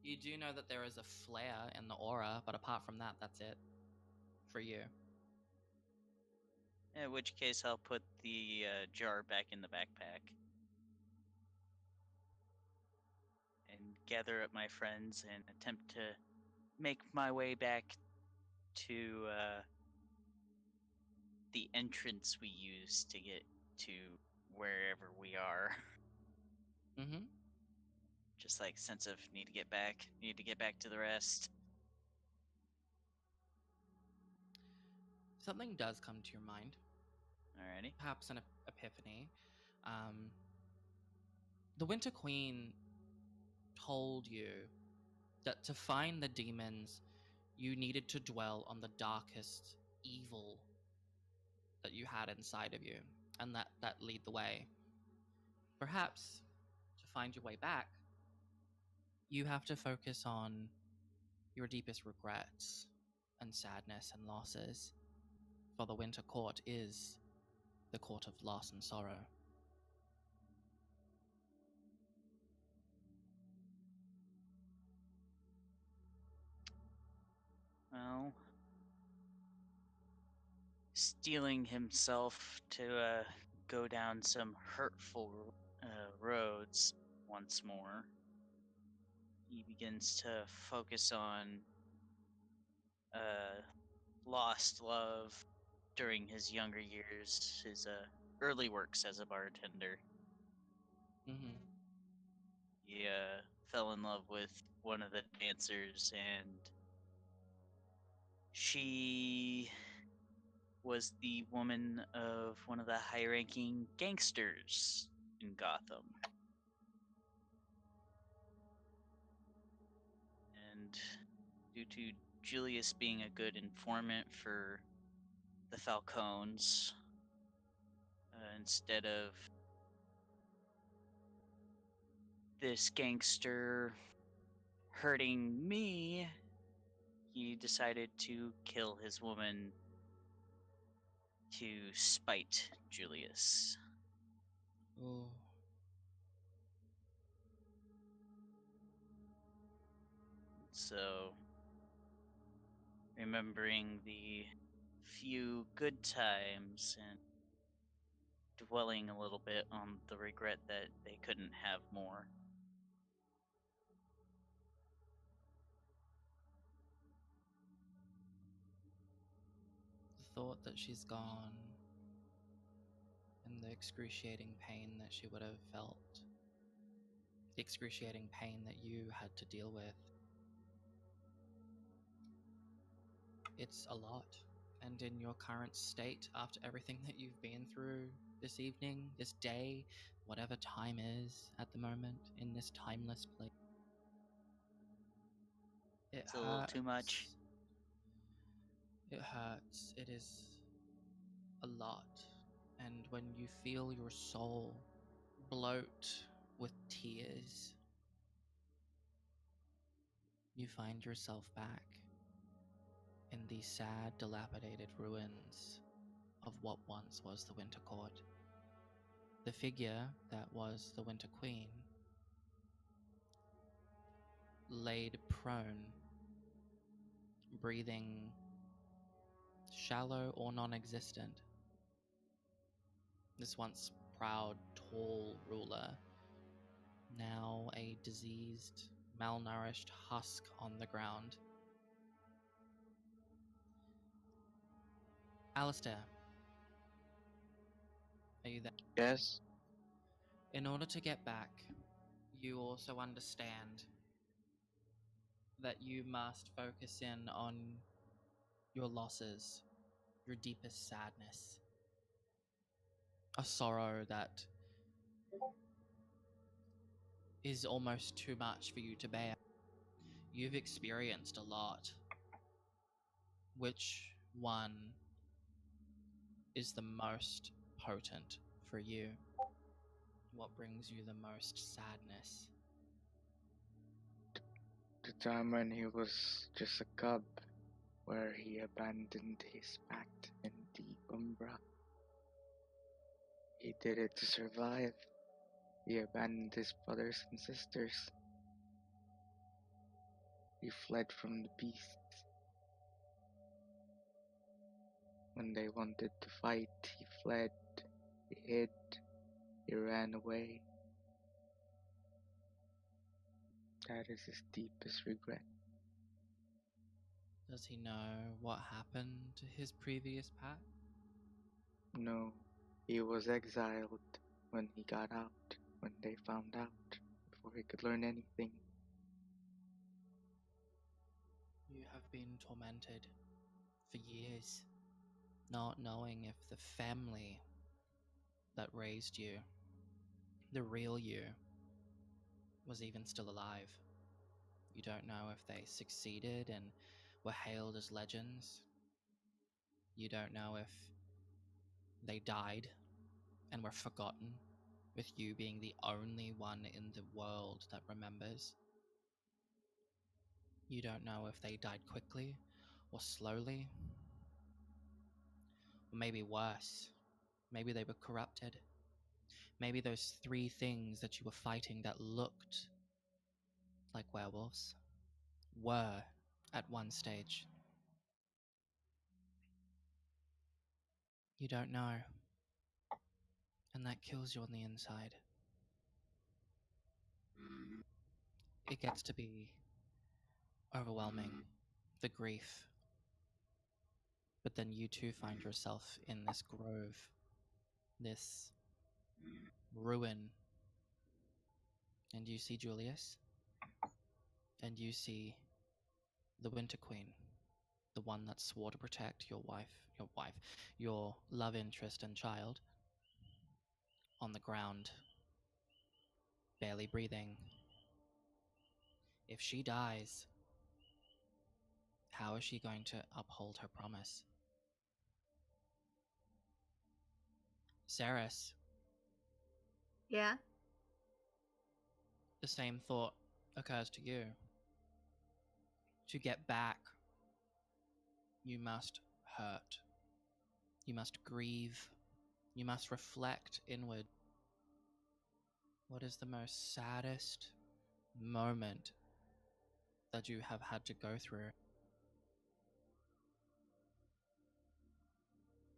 You do know that there is a flare in the aura, but apart from that, that's it for you. In which case, I'll put the jar back in the backpack and gather up my friends and attempt to make my way back to the entrance we use to get to wherever we are. Mm-hmm. Just like sense of need to get back to the rest. Something does come to your mind. Alrighty. Perhaps an epiphany. The Winter Queen told you that to find the demons, you needed to dwell on the darkest evil that you had inside of you, and that lead the way. Perhaps to find your way back, you have to focus on your deepest regrets and sadness and losses, for the Winter Court is the court of loss and sorrow. Well, steeling himself to go down some hurtful roads once more, he begins to focus on lost love during his younger years, his early works as a bartender. Mm-hmm. He fell in love with one of the dancers, and she was the woman of one of the high-ranking gangsters in Gotham. And due to Julius being a good informant for the Falcones, instead of this gangster hurting me, he decided to kill his woman to spite Julius. Oh. So, remembering the few good times and dwelling a little bit on the regret that they couldn't have more. The thought that she's gone, and the excruciating pain that she would have felt, the excruciating pain that you had to deal with, it's a lot. And in your current state, after everything that you've been through this evening, this day, whatever time is at the moment in this timeless place, it It's a little hurts. too much. It hurts. It is a lot. And when you feel your soul bloat with tears, you find yourself back in these sad, dilapidated ruins of what once was the Winter Court. The figure that was the Winter Queen laid prone, breathing shallow or non-existent. This once proud, tall ruler, now a diseased, malnourished husk on the ground. Alistair, are you there? Yes. In order to get back, you also understand that you must focus in on your losses, your deepest sadness, a sorrow that is almost too much for you to bear. You've experienced a lot. Which one is the most potent for you? What brings you the most sadness? The time when he was just a cub, where he abandoned his pack in the Umbra. He did it to survive. He abandoned his brothers and sisters. He fled from the beasts. When they wanted to fight, he fled, he hid, he ran away. That is his deepest regret. Does he know what happened to his previous pack? No, he was exiled when he got out, when they found out, before he could learn anything. You have been tormented for years, not knowing if the family that raised you, the real you, was even still alive. You don't know if they succeeded and were hailed as legends. You don't know if they died and were forgotten, with you being the only one in the world that remembers. You don't know if they died quickly or slowly, or maybe worse. Maybe they were corrupted. Maybe those three things that you were fighting that looked like werewolves were at one stage. You don't know, and that kills you on the inside. It gets to be overwhelming, the grief. But then you too find yourself in this grove, this ruin, and you see Julius, and you see the Winter Queen, the one that swore to protect your love interest and child, on the ground, barely breathing. If she dies, how is she going to uphold her promise? Ceres, Yeah? the same thought occurs to you. To get back, you must hurt. You must grieve. You must reflect inward. What is the most saddest moment that you have had to go through?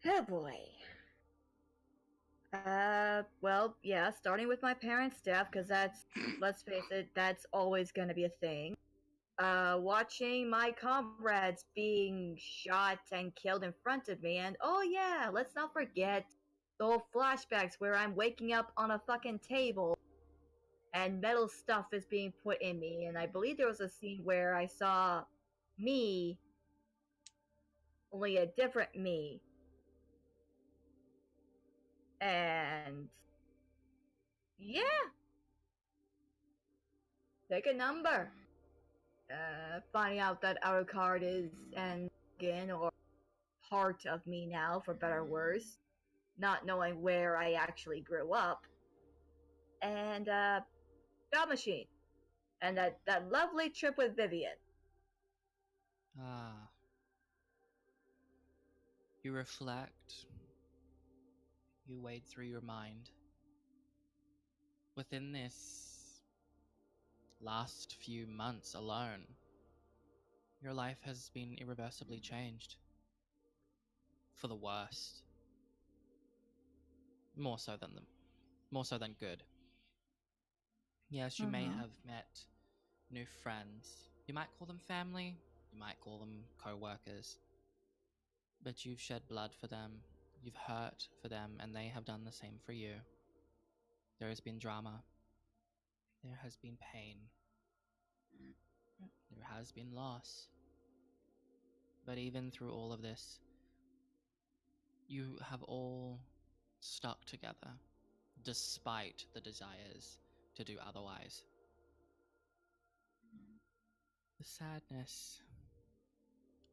Oh boy. Well, yeah, starting with my parents' death, because that's, let's face it, that's always gonna be a thing. Watching my comrades being shot and killed in front of me, and oh yeah, let's not forget the whole flashbacks where I'm waking up on a fucking table and metal stuff is being put in me, and I believe there was a scene where I saw me, only a different me. And yeah, pick a number. Finding out that our card is an again or part of me now, for better or worse. Not knowing where I actually grew up. And God Machine. And that lovely trip with Vivian. Ah. You reflect. You wade through your mind. Within this last few months alone, your life has been irreversibly changed. For the worst. More so than good. Yes, you may have met new friends. You might call them family, you might call them co-workers. But you've shed blood for them, you've hurt for them, and they have done the same for you. There has been drama. There has been pain. There has been loss. But even through all of this, you have all stuck together, despite the desires to do otherwise. The sadness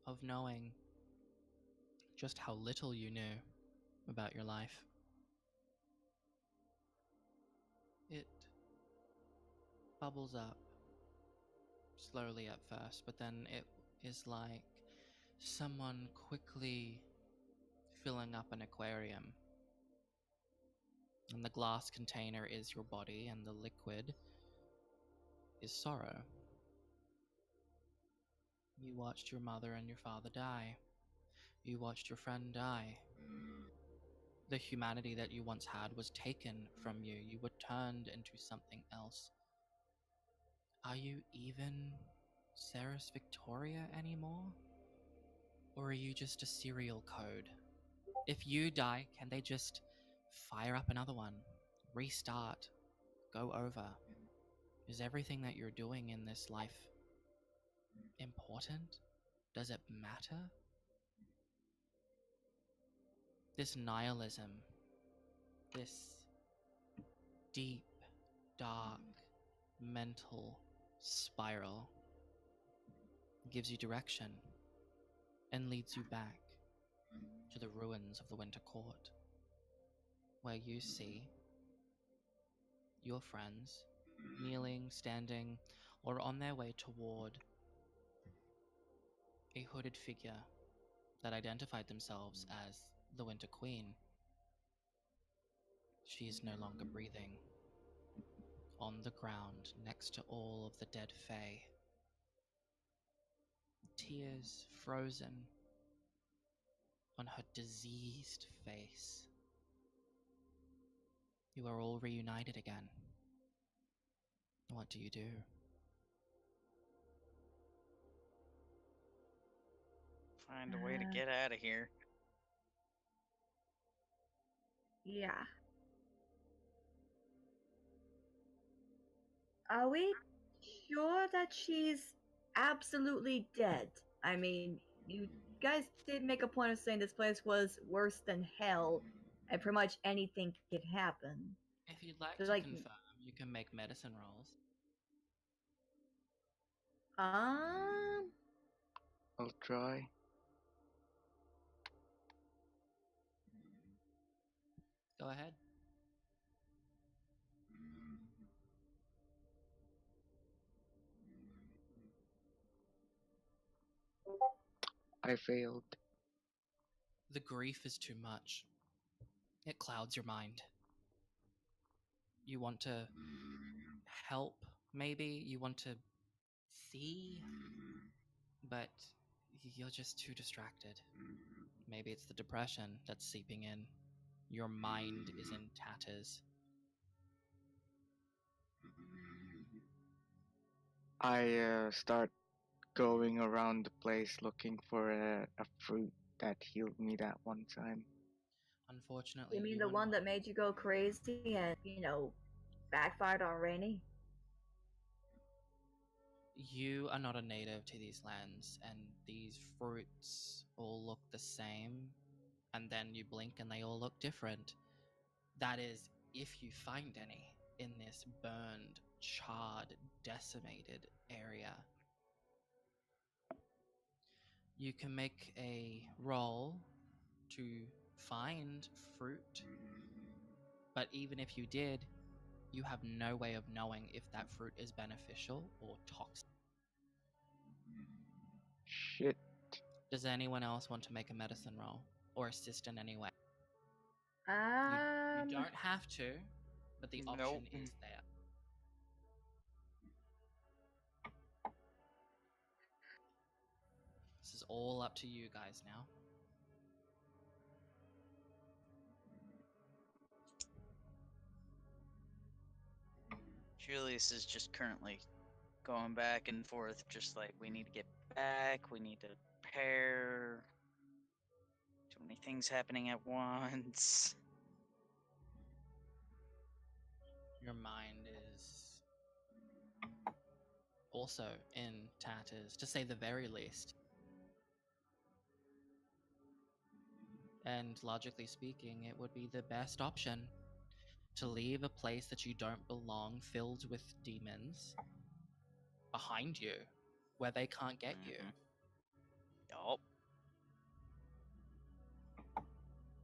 of knowing just how little you knew about your life. It bubbles up slowly at first, but then it is like someone quickly filling up an aquarium. And the glass container is your body, and the liquid is sorrow. You watched your mother and your father die. You watched your friend die. The humanity that you once had was taken from you. You were turned into something else. Are you even Ceres Victoria anymore? Or are you just a serial code? If you die, can they just fire up another one? Restart? Go over? Is everything that you're doing in this life important? Does it matter? This nihilism, this deep, dark, mental spiral gives you direction and leads you back to the ruins of the Winter Court, where you see your friends kneeling, standing, or on their way toward a hooded figure that identified themselves as the Winter Queen. She is no longer breathing. On the ground, next to all of the dead Fae, tears frozen on her diseased face. You are all reunited again. What do you do? Find a way to get out of here. Yeah. Are we sure that she's absolutely dead? I mean, you guys did make a point of saying this place was worse than hell, and pretty much anything could happen. If you'd like So, to like, confirm, you can make medicine rolls. um, I'll try. Go ahead. I failed. The grief is too much. It clouds your mind. You want to help, maybe. You want to see, but you're just too distracted. Maybe it's the depression that's seeping in. Your mind is in tatters. I start going around the place looking for a fruit that healed me that one time. Unfortunately, you mean you the are one not, that made you go crazy and, backfired on Rainy? you are not a native to these lands, and these fruits all look the same, and then you blink and they all look different. That is, if you find any in this burned, charred, decimated area. You can make a roll to find fruit, but even if you did, you have no way of knowing if that fruit is beneficial or toxic. Shit. Does anyone else want to make a medicine roll or assist in any way? You don't have to, but the option Nope. is there. This is all up to you guys now. Julius is just currently going back and forth, just like, we need to get back, we need to prepare. Too many things happening at once. Your mind is also in tatters, to say the very least. And logically speaking, it would be the best option to leave a place that you don't belong, filled with demons, behind you, where they can't get you. Yup.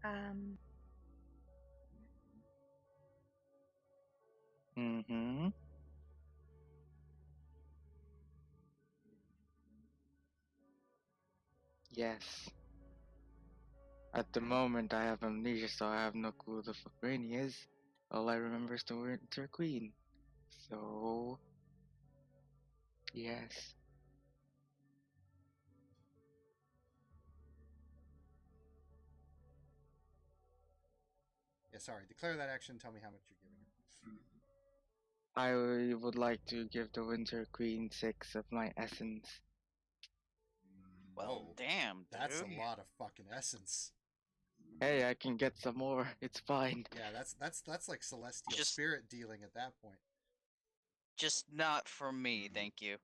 Um, Mm-hmm. Yes. At the moment, I have amnesia, so I have no clue who the fuck Rainy is. All I remember is the Winter Queen. So, yes. Yeah, sorry. Declare that action. Tell me how much you're giving her. I would like to give the Winter Queen 6 of my essence. Well, Whoa, damn, dude. that's a lot of fucking essence. Hey, I can get some more. It's fine. Yeah, that's like celestial Just- spirit dealing at that point. Just not for me, thank you.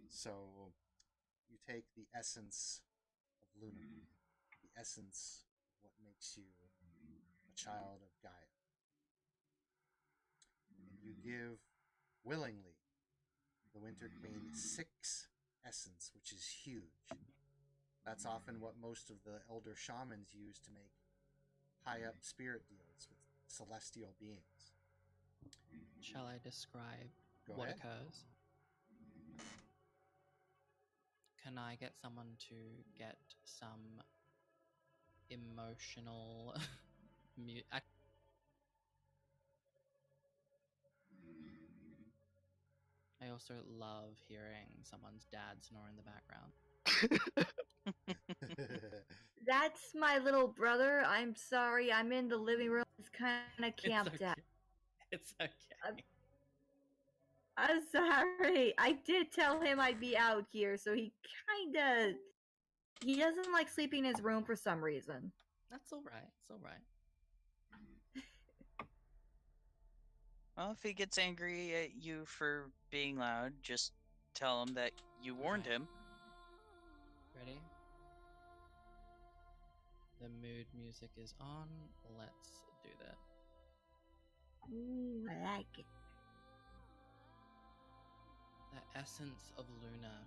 So you take the essence of Luna, the essence of what makes you a child of Gaia, and you give willingly the Winter Queen 6 essence, which is huge. That's often what most of the elder shamans use to make high up spirit deals with celestial beings. Shall I describe Go what ahead. occurs? Can I get someone to get some emotional I also love hearing someone's dad snore in the background. that's my little brother. I'm sorry. I'm in the living room. It's kind of camped It's okay. out. It's okay. I'm sorry. I did tell him I'd be out here, so he doesn't like sleeping in his room for some reason. That's all right. It's all right. Well, if he gets angry at you for being loud, just tell him that you warned Okay. him. Ready? The mood music is on. Let's do that. Ooh, I like it. The essence of Luna,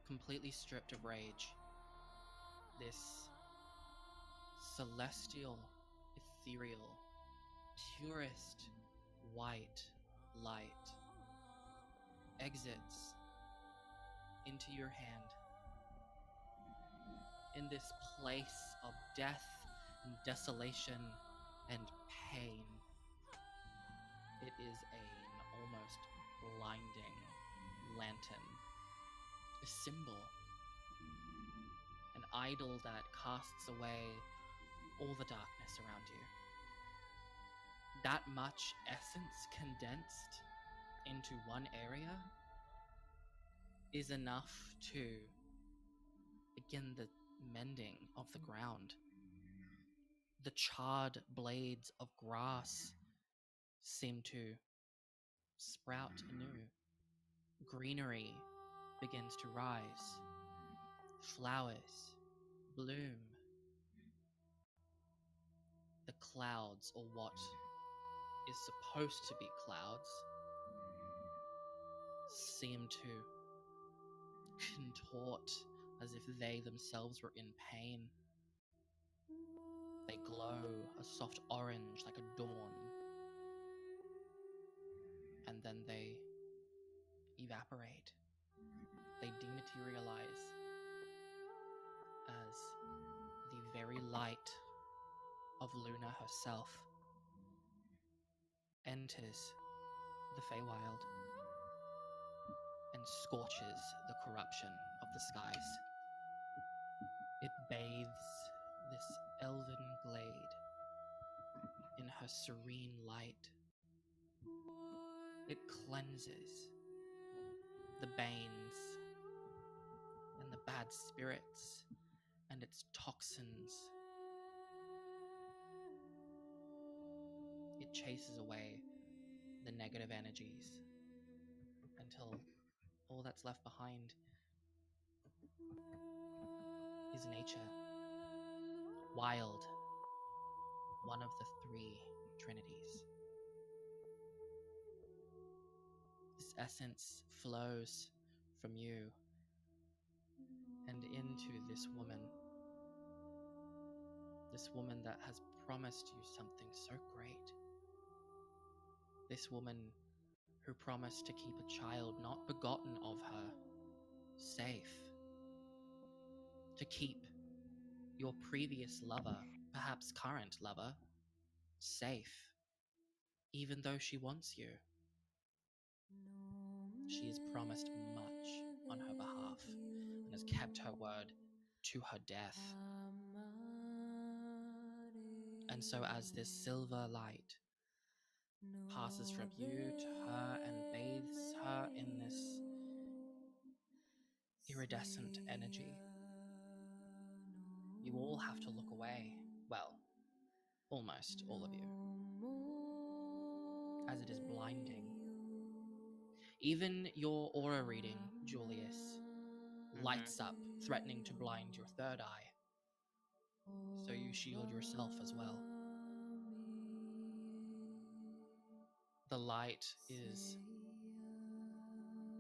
completely stripped of rage. This celestial, ethereal, purest white light exits into your hand. In this place of death and desolation and pain, it is an almost blinding lantern, a symbol, an idol that casts away all the darkness around you. That much essence condensed into one area is enough to begin the mending of the ground. The charred blades of grass seem to sprout anew. Greenery begins to rise. Flowers bloom. The clouds, or what is supposed to be clouds, seem to contort as if they themselves were in pain. They glow a soft orange like a dawn, and then they evaporate. They dematerialize as the very light of Luna herself enters the Feywild and scorches the corruption of the skies. It bathes this elven glade in her serene light. It cleanses the banes and the bad spirits and its toxins. It chases away the negative energies until all that's left behind is nature. Wild, one of the three trinities. This essence flows from you and into this woman that has promised you something so great. This woman who promised to keep a child not begotten of her safe, to keep your previous lover, perhaps current lover, safe, even though she wants you. She has promised much on her behalf and has kept her word to her death. And so as this silver light passes from you to her and bathes her in this iridescent energy, you all have to look away. Well, almost all of you, as it is blinding. Even your aura reading, Julius, lights up, threatening to blind your third eye. So you shield yourself as well. The light is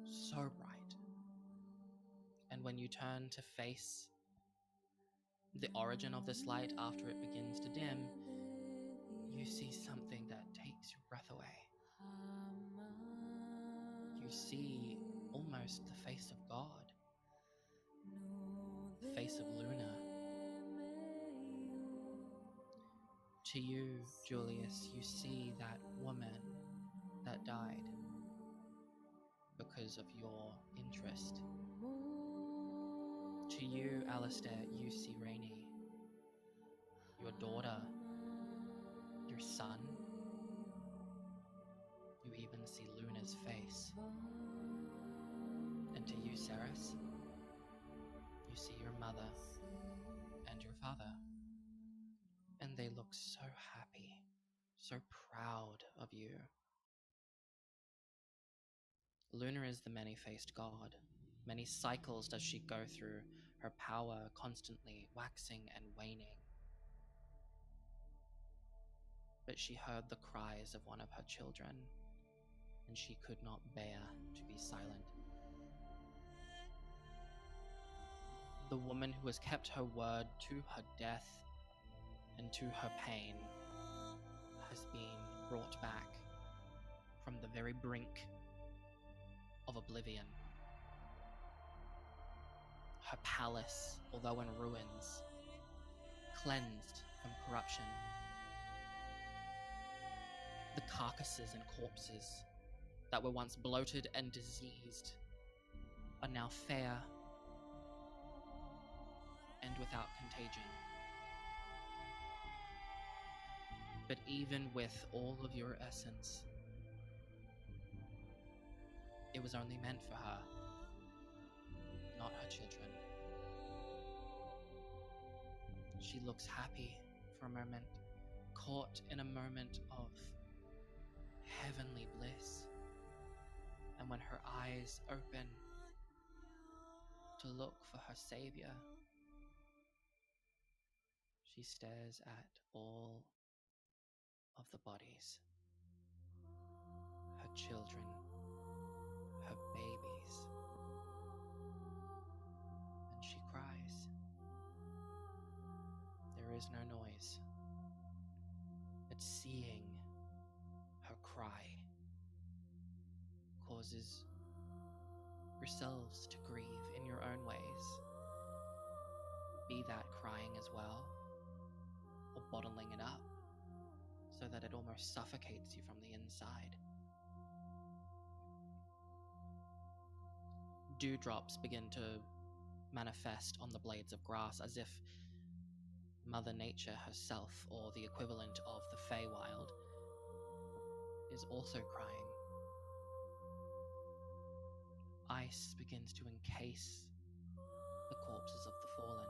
so bright. And when you turn to face the origin of this light after it begins to dim, you see something that takes your breath away. You see almost the face of God, the face of Luna. To you, Julius, you see that woman that died because of your interest. To you, Alistair, you see Rainey, your daughter, your son. You even see Luna's face. And to you, Ceres, you see your mother and your father. And they look so happy, so proud of you. Luna is the many-faced god. Many cycles does she go through, her power constantly waxing and waning. But she heard the cries of one of her children, and she could not bear to be silent. The woman who has kept her word to her death and to her pain has been brought back from the very brink of oblivion. Her palace, although in ruins, cleansed from corruption. The carcasses and corpses that were once bloated and diseased are now fair and without contagion. But even with all of your essence, it was only meant for her, not her children. She looks happy for a moment, caught in a moment of heavenly bliss. And when her eyes open to look for her savior, she stares at all of the bodies, her children, her babies, and she cries. There is no noise, but seeing her cry causes yourselves to grieve in your own ways, be that crying as well, or bottling it up so that it almost suffocates you from the inside. Dewdrops begin to manifest on the blades of grass as if Mother Nature herself, or the equivalent of the Feywild, is also crying. Ice begins to encase the corpses of the fallen.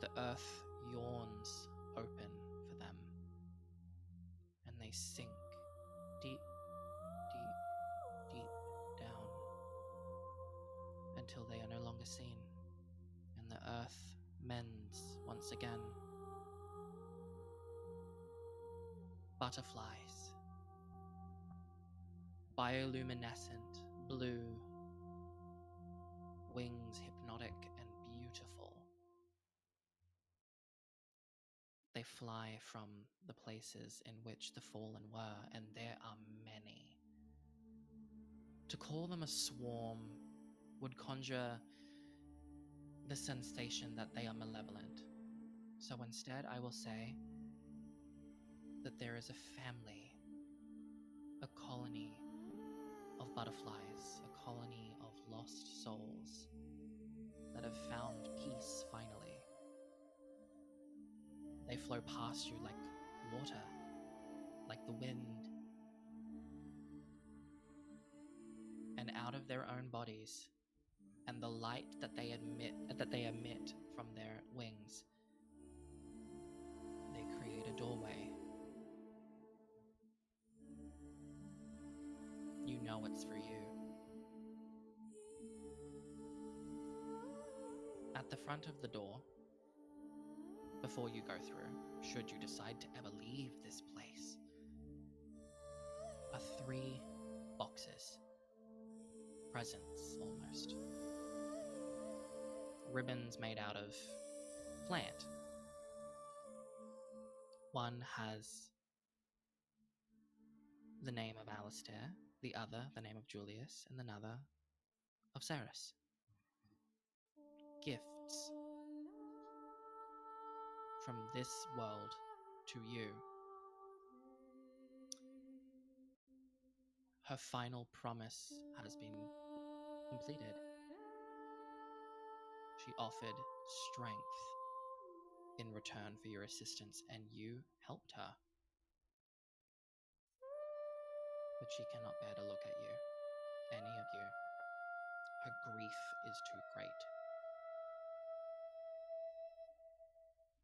The earth yawns open for them. sink deep, deep, deep down until they are no longer seen, and the earth mends once again. Butterflies, bioluminescent, blue, wings hypnotic and beautiful. They fly from the places in which the fallen were, and there are many. To call them a swarm would conjure the sensation that they are malevolent. So instead, I will say that there is a family, a colony of butterflies, a colony of lost souls that have found peace finally. They flow past you like water, like the wind, and out of their own bodies and the light that they emit from their wings, they create a doorway. You know it's for you. At the front of the door, before you go through, should you decide to ever leave this place, are 3 boxes. Presents, almost. Ribbons made out of plant. One has the name of Alistair, the other the name of Julius, and another of Ceres. Gifts from this world to you. Her final promise has been completed. She offered strength in return for your assistance, and you helped her. But she cannot bear to look at you, any of you. Her grief is too great.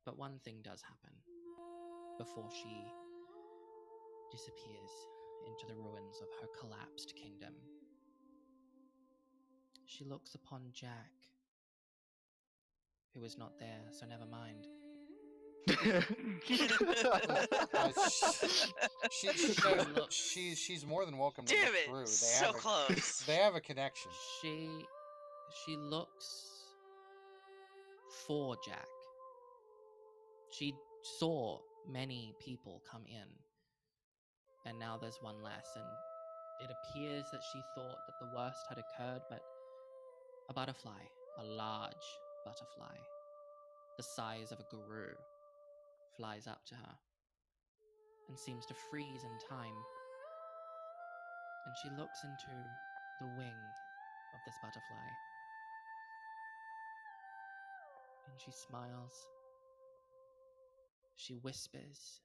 But one thing does happen before she disappears into the ruins of her collapsed kingdom. She looks upon Jack, who is not there, so never mind. She's more than welcome to Damn look it! through. So close. They have a connection. She looks for Jack. She saw many people come in, and now there's one less, and it appears that she thought that the worst had occurred, but a butterfly, a large butterfly, the size of a guru, flies up to her and seems to freeze in time. And she looks into the wing of this butterfly, and she smiles. She whispers.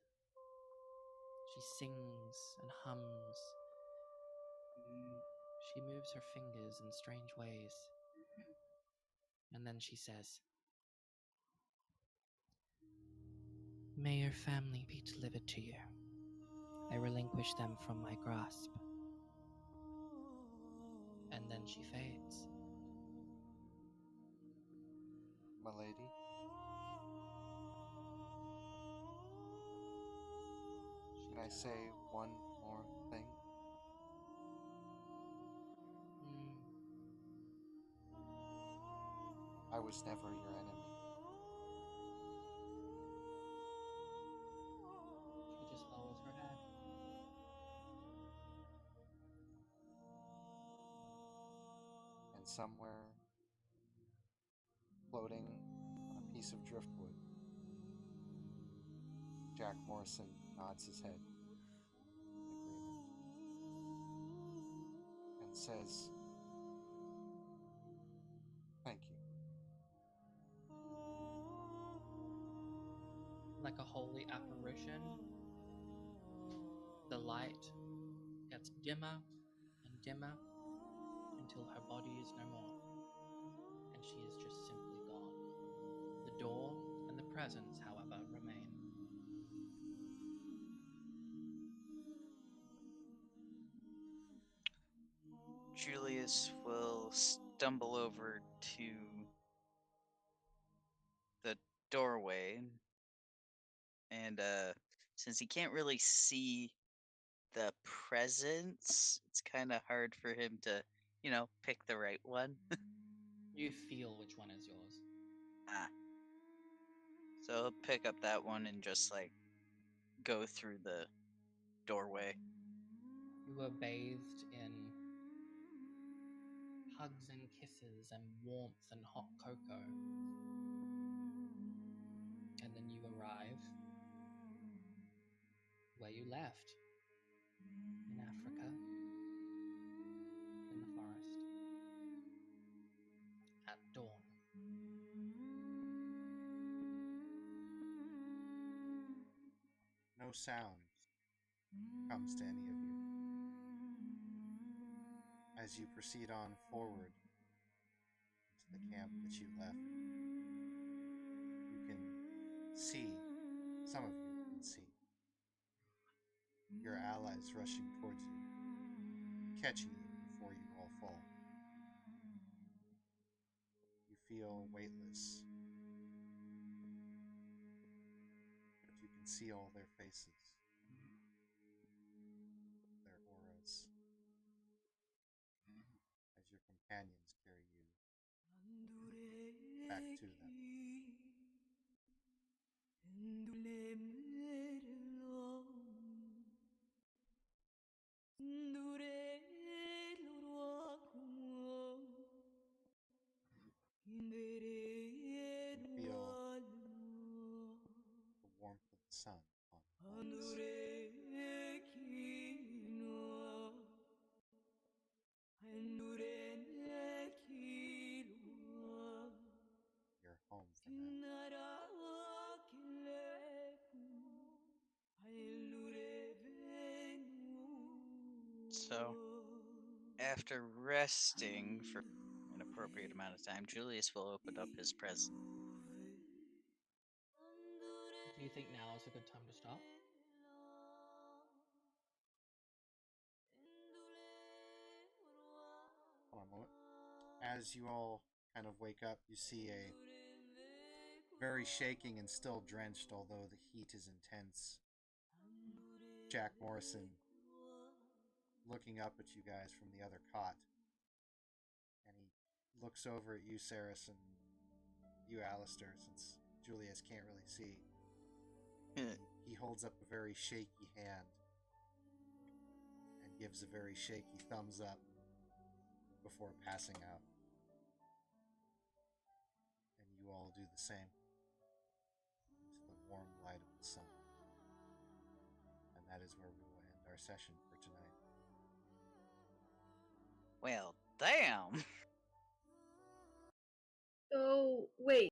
She sings and hums. She moves her fingers in strange ways. And then she says, "May your family be delivered to you. I relinquish them from my grasp." And then she fades. My lady, should I say one more thing? I was never your enemy. She just lowers her head. And somewhere, floating on a piece of driftwood, Jack Morrison nods his head in agreement and says, "Thank you." Like a holy apparition, the light gets dimmer and dimmer until her body is no more, and she is just simply gone. The door and the presence, however, remain. Julius will stumble over to the doorway, and since he can't really see the presence, it's kind of hard for him to, pick the right one. You feel which one is yours. Ah, so he'll pick up that one and just like go through the doorway. You were bathed in hugs and kisses and warmth and hot cocoa. And then you arrive where you left, in Africa, in the forest, at dawn. No sound comes to any of you. As you proceed on forward to the camp that you left, you can see, some of you can see, your allies rushing towards you, catching you before you all fall. You feel weightless, but you can see all their faces, their auras, as your companions carry you back to them. You feel the warmth of the sun on your bodies. You're home for now. So, after resting for an appropriate amount of time, Julius will open up his present. Do you think now is a good time to stop? Hold on a moment. As you all kind of wake up, you see a very shaking and still drenched, although the heat is intense, Jack Morrison looking up at you guys from the other cot. And he looks over at you, Saris, and you, Alistair, since Julius can't really see. He holds up a very shaky hand and gives a very shaky thumbs up before passing out. And you all do the same into the warm light of the sun. And that is where we will end our session for tonight. Well, damn! So, wait.